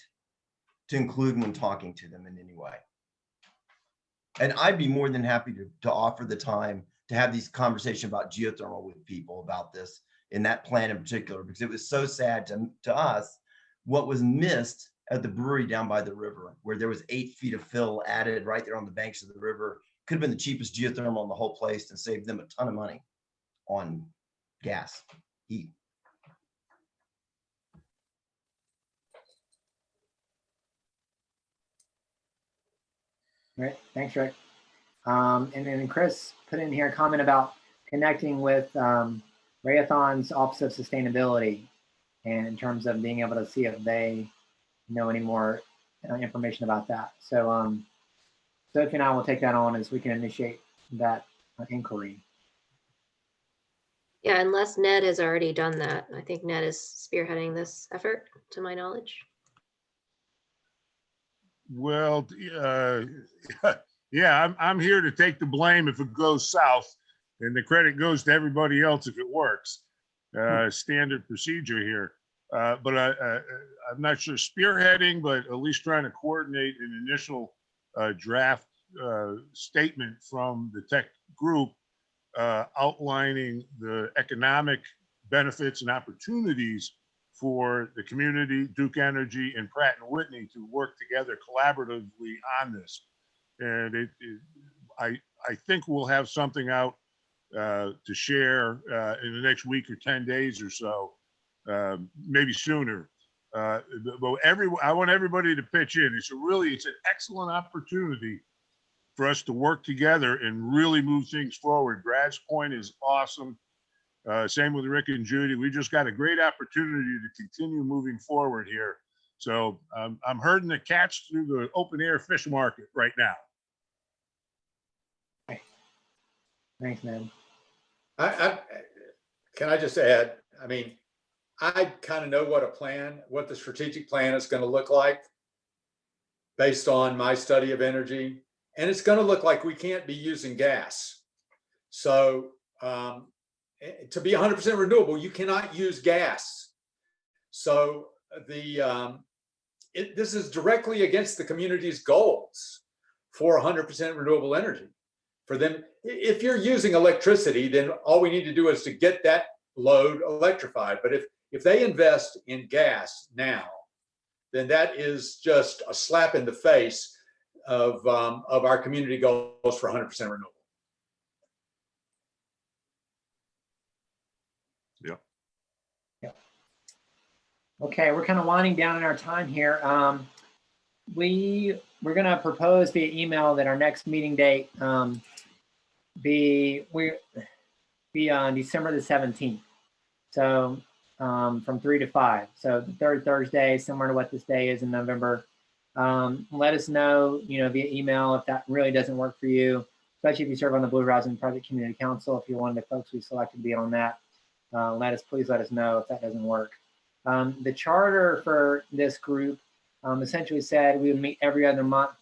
to include when talking to them in any way. And I'd be more than happy to offer the time to have these conversations about geothermal with people about this in that plan in particular, because it was so sad to us what was missed at the brewery down by the river, where there was 8 feet of fill added right there on the banks of the river. Could have been the cheapest geothermal in the whole place and saved them a ton of money on gas, heat. Right, thanks, Rick. And then Chris put in here a comment about connecting with Rayathon's Office of Sustainability, and in terms of being able to see if they know any more information about that. So Sophie and I will take that on as we can initiate that inquiry. Yeah, unless Ned has already done that. I think Ned is spearheading this effort, to my knowledge. Well, yeah, I'm here to take the blame if it goes south, and the credit goes to everybody else if it works. Standard procedure here. But I'm not sure spearheading, but at least trying to coordinate an initial draft statement from the tech group outlining the economic benefits and opportunities for the community, Duke Energy, and Pratt & Whitney to work together collaboratively on this. And I think we'll have something out to share in the next week or 10 days or so, maybe sooner. But I want everybody to pitch in. It's an excellent opportunity for us to work together and really move things forward. Brad's point is awesome. Same with Rick and Judy. We just got a great opportunity to continue moving forward here. So I'm herding the cats through the open air fish market right now. Thanks, Ned. Can I just add, I mean, I kind of know what the strategic plan is going to look like based on my study of energy. And it's going to look like we can't be using gas. So to be 100% renewable, you cannot use gas. So this is directly against the community's goals for 100% renewable energy. For them, if you're using electricity, then all we need to do is to get that load electrified. But if they invest in gas now, then that is just a slap in the face of our community goals for 100% renewable. Okay, we're kind of winding down in our time here. We're going to propose via email that our next meeting date be on December the 17th. So from 3 to 5. So the third Thursday, similar to what this day is in November. Let us know, via email if that really doesn't work for you, especially if you serve on the Blue Horizon Project Community Council. If you're one of the folks we selected to be on that, please let us know if that doesn't work. The charter for this group essentially said we would meet every other month.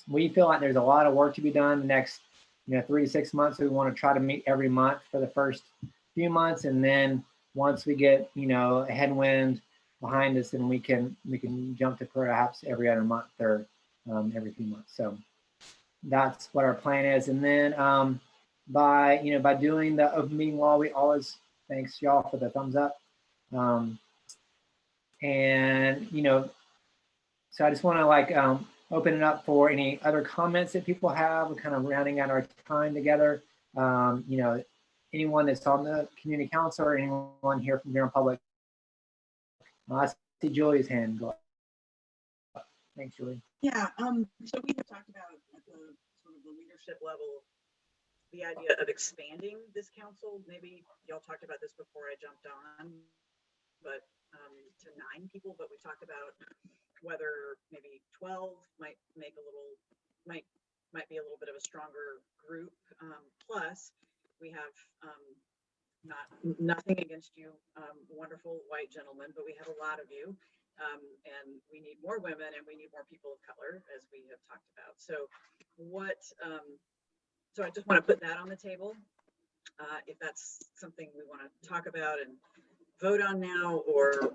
We feel like there's a lot of work to be done the next 3 to 6 months. So we want to try to meet every month for the first few months, and then once we get a headwind behind us, then we can jump to perhaps every other month or every few months. So that's what our plan is. And then by doing the open meeting law, we always thanks y'all for the thumbs up. So I just want to open it up for any other comments that people have. We're kind of rounding out our time together. Anyone that's on the community council or anyone here from general public. I see Julie's hand go up. Thanks, Julie. Yeah, so we have talked about at the sort of the leadership level, the idea of expanding this council. Maybe y'all talked about this before I jumped on, but to 9 people, but we talked about whether maybe 12 might be a little bit of a stronger group. Plus we have nothing against you, wonderful white gentlemen, but we have a lot of you, and we need more women and we need more people of color, as we have talked about. So so I just want to put that on the table. If that's something we want to talk about and vote on now, or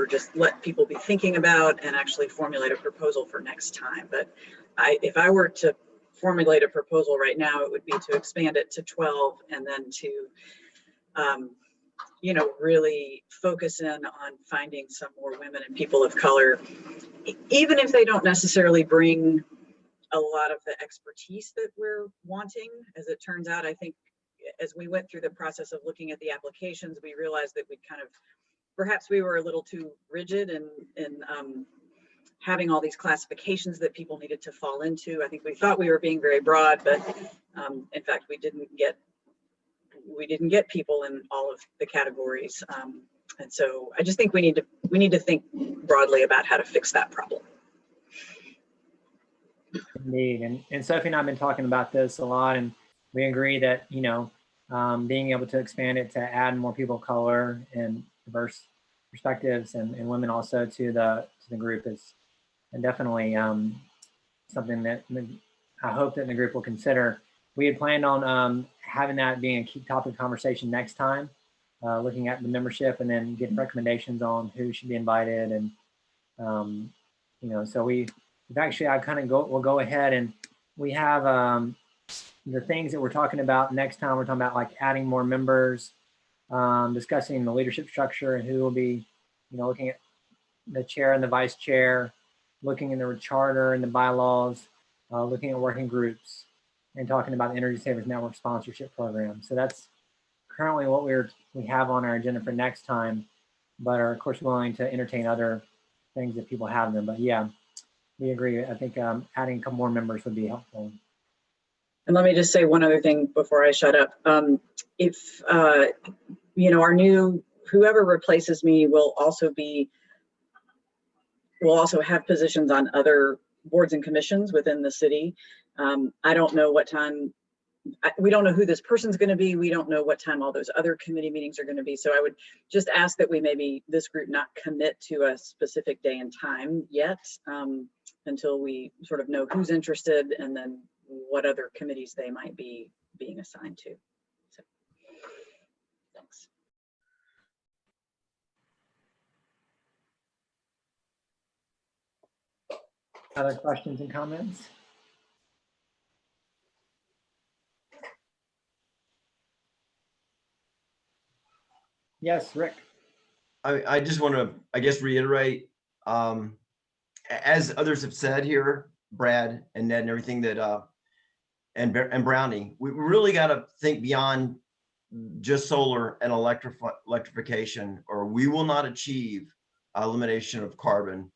just let people be thinking about and actually formulate a proposal for next time. But if I were to formulate a proposal right now, it would be to expand it to 12 and then to really focus in on finding some more women and people of color, even if they don't necessarily bring a lot of the expertise that we're wanting. As it turns out, I think as we went through the process of looking at the applications, we realized that perhaps we were a little too rigid in having all these classifications that people needed to fall into. I think we thought we were being very broad, but in fact, we didn't get people in all of the categories. And so I just think we need to think broadly about how to fix that problem. Indeed, and Sophie and I have been talking about this a lot, and we agree that being able to expand it to add more people of color and diverse perspectives and women also to the group is definitely something that I hope that the group will consider. We had planned on having that being a key topic of conversation next time, looking at the membership and then get recommendations on who should be invited, and so we'll go ahead, and we have the things that we're talking about next time. We're talking about like adding more members, discussing the leadership structure and who will be, looking at the chair and the vice chair, looking in the charter and the bylaws, looking at working groups, and talking about the Energy Savers Network sponsorship program. So that's currently what we have on our agenda for next time, but are of course willing to entertain other things if people have them. But yeah, we agree. I think adding a couple more members would be helpful. And let me just say one other thing before I shut up. If our new, whoever replaces me will also have positions on other boards and commissions within the city. I don't know what time, we don't know who this person's going to be. We don't know what time all those other committee meetings are going to be. So I would just ask that we maybe, this group, not commit to a specific day and time yet, until we sort of know who's interested and then what other committees they might be being assigned to. So, thanks. Other questions and comments? Yes, Rick. I just want to, I guess, reiterate, as others have said here, Brad and Ned and everything that, and Brownie, we really got to think beyond just solar and electrification, or we will not achieve elimination of carbon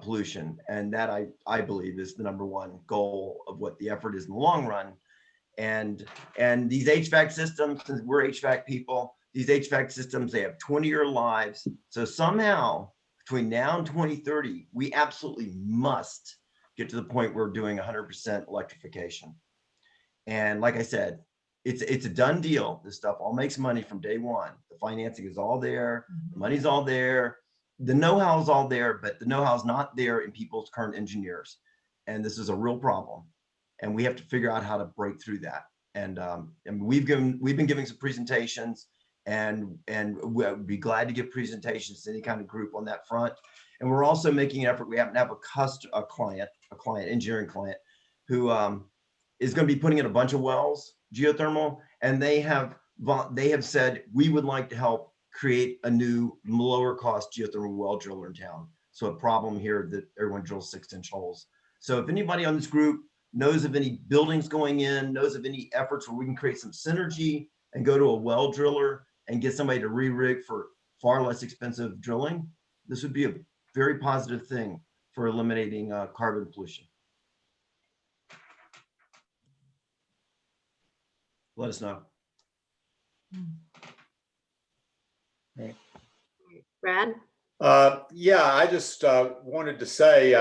pollution. And that I believe is the #1 goal of what the effort is in the long run. And these HVAC systems, since we're HVAC people, these HVAC systems, they have 20-year lives. So somehow between now and 2030, we absolutely must get to the point where we're doing 100% electrification. And like I said, it's a done deal. This stuff all makes money from day one. The financing is all there, the money's all there, the know-how is all there, but the know-how is not there in people's current engineers. And this is a real problem. And we have to figure out how to break through that. And we've been giving some presentations, and we'll be glad to give presentations to any kind of group on that front. And we're also making an effort. We happen to have a client, engineering client, who is going to be putting in a bunch of wells, geothermal, and they have said, we would like to help create a new lower cost geothermal well driller in town. So a problem here that everyone drills 6-inch holes. So if anybody on this group knows of any buildings going in, knows of any efforts where we can create some synergy and go to a well driller and get somebody to re-rig for far less expensive drilling, this would be a very positive thing for eliminating carbon pollution. Let us know. Great. Brad? Yeah, I just wanted to say,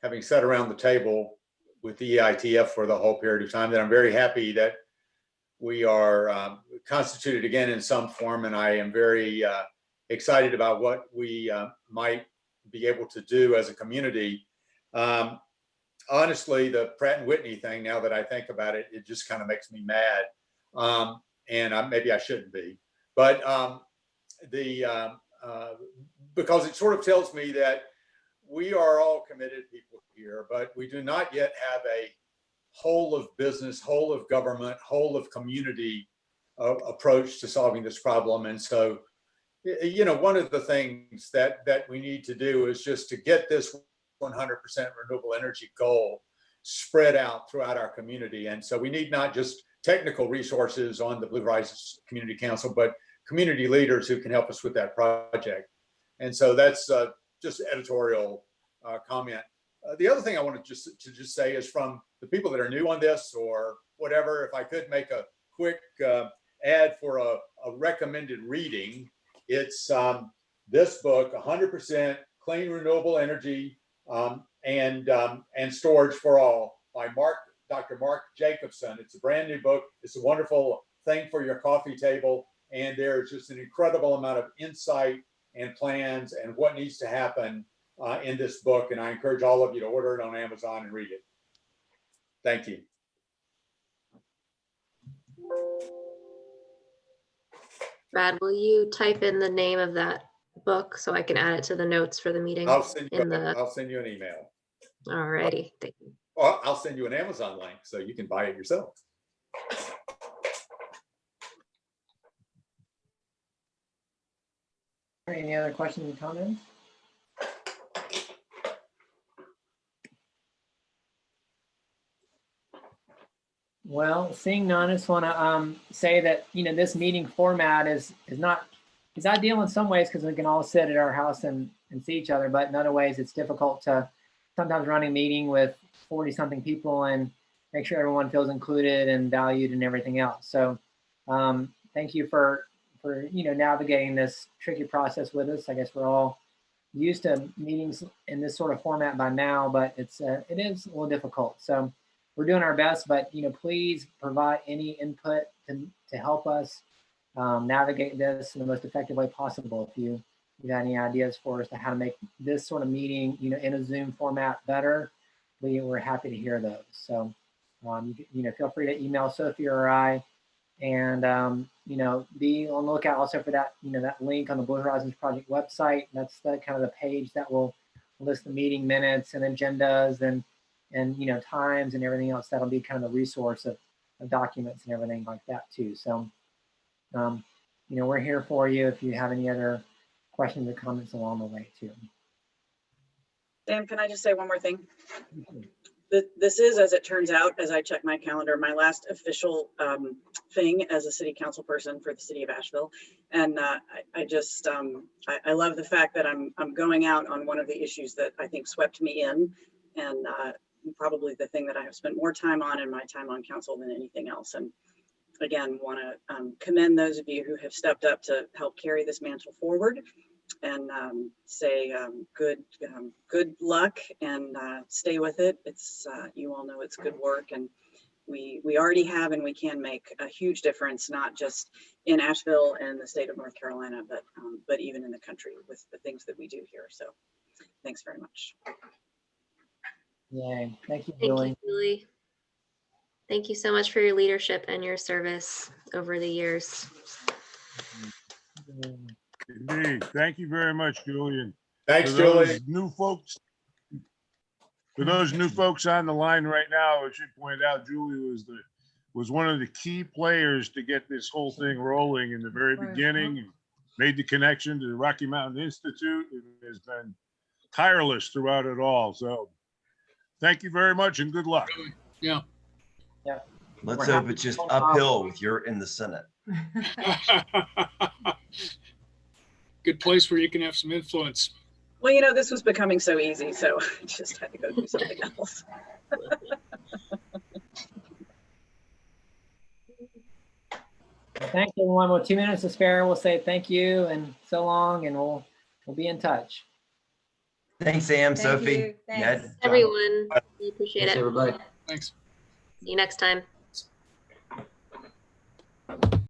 having sat around the table with the EITF for the whole period of time, that I'm very happy that we are constituted again in some form, and I am very excited about what we might be able to do as a community. Honestly, the Pratt & Whitney thing, now that I think about it, it just kind of makes me mad. And maybe I shouldn't be, but because it sort of tells me that we are all committed people here, but we do not yet have a whole of business, whole of government, whole of community approach to solving this problem. And so, you know, one of the things that we need to do is just to get this 100% renewable energy goal spread out throughout our community. And so we need not just technical resources on the Blue Horizons Community Council, but community leaders who can help us with that project. And so that's just editorial comment. The other thing I wanted to just say is, from the people that are new on this or whatever, if I could make a quick ad for a recommended reading, it's this book, 100% Clean Renewable Energy and Storage for All by Dr. Mark Jacobson. It's a brand new book. It's a wonderful thing for your coffee table. And there's just an incredible amount of insight and plans and what needs to happen in this book. And I encourage all of you to order it on Amazon and read it. Thank you. Brad, will you type in the name of that book so I can add it to the notes for the meeting? I'll send you an email. All righty, thank you. Or I'll send you an Amazon link so you can buy it yourself. All right, any other questions and comments? Well, seeing none, I just want to say that, you know, this meeting format is ideal in some ways because we can all sit at our house and see each other, but in other ways it's difficult to sometimes run a meeting with 40-something people and make sure everyone feels included and valued and everything else. So thank you for you know, navigating this tricky process with us. I guess we're all used to meetings in this sort of format by now, but it is a little difficult. So we're doing our best, but, you know, please provide any input to help us navigate this in the most effective way possible. If you got any ideas for us to how to make this sort of meeting, you know, in a Zoom format better, we're happy to hear those. So, you know, feel free to email Sophie or I, and you know, be on the lookout also for that, you know, that link on the Blue Horizons Project website. That's the kind of the page that will list the meeting minutes and agendas and you know, times and everything else. That'll be kind of the resource of documents and everything like that too. So we're here for you if you have any other questions or comments along the way too. Dan, can I just say one more thing? This is, as it turns out, as I check my calendar, my last official thing as a city council person for the city of Asheville. And I love the fact that I'm going out on one of the issues that I think swept me in, and probably the thing that I have spent more time on in my time on council than anything else. And again, want to commend those of you who have stepped up to help carry this mantle forward, and say good luck, and stay with it. It's you all know it's good work, and we already have and we can make a huge difference, not just in Asheville and the state of North Carolina, but even in the country with the things that we do here. So thanks very much. Yay. Thank you, Thank Julie. you, Julie. Thank you so much for your leadership and your service over the years. Indeed. Thank you very much, Julian. Thanks, For those Julie. new folks, for those new folks on the line right now, I should point out Julie was one of the key players to get this whole thing rolling in the very beginning, and made the connection to the Rocky Mountain Institute, and has been tireless throughout it all. So thank you very much and good luck. Yeah. Yeah. Let's hope it's just uphill with you're in the Senate. Good place where you can have some influence. Well, this was becoming so easy, so I just had to go do something else. Thanks, everyone. With 2 minutes to spare, we'll say thank you and so long, and we'll be in touch. Thanks, Sam, Thank Sophie, you. Thanks. Ned, John. Everyone, we appreciate Thanks, it. everybody. Thanks. See you next time.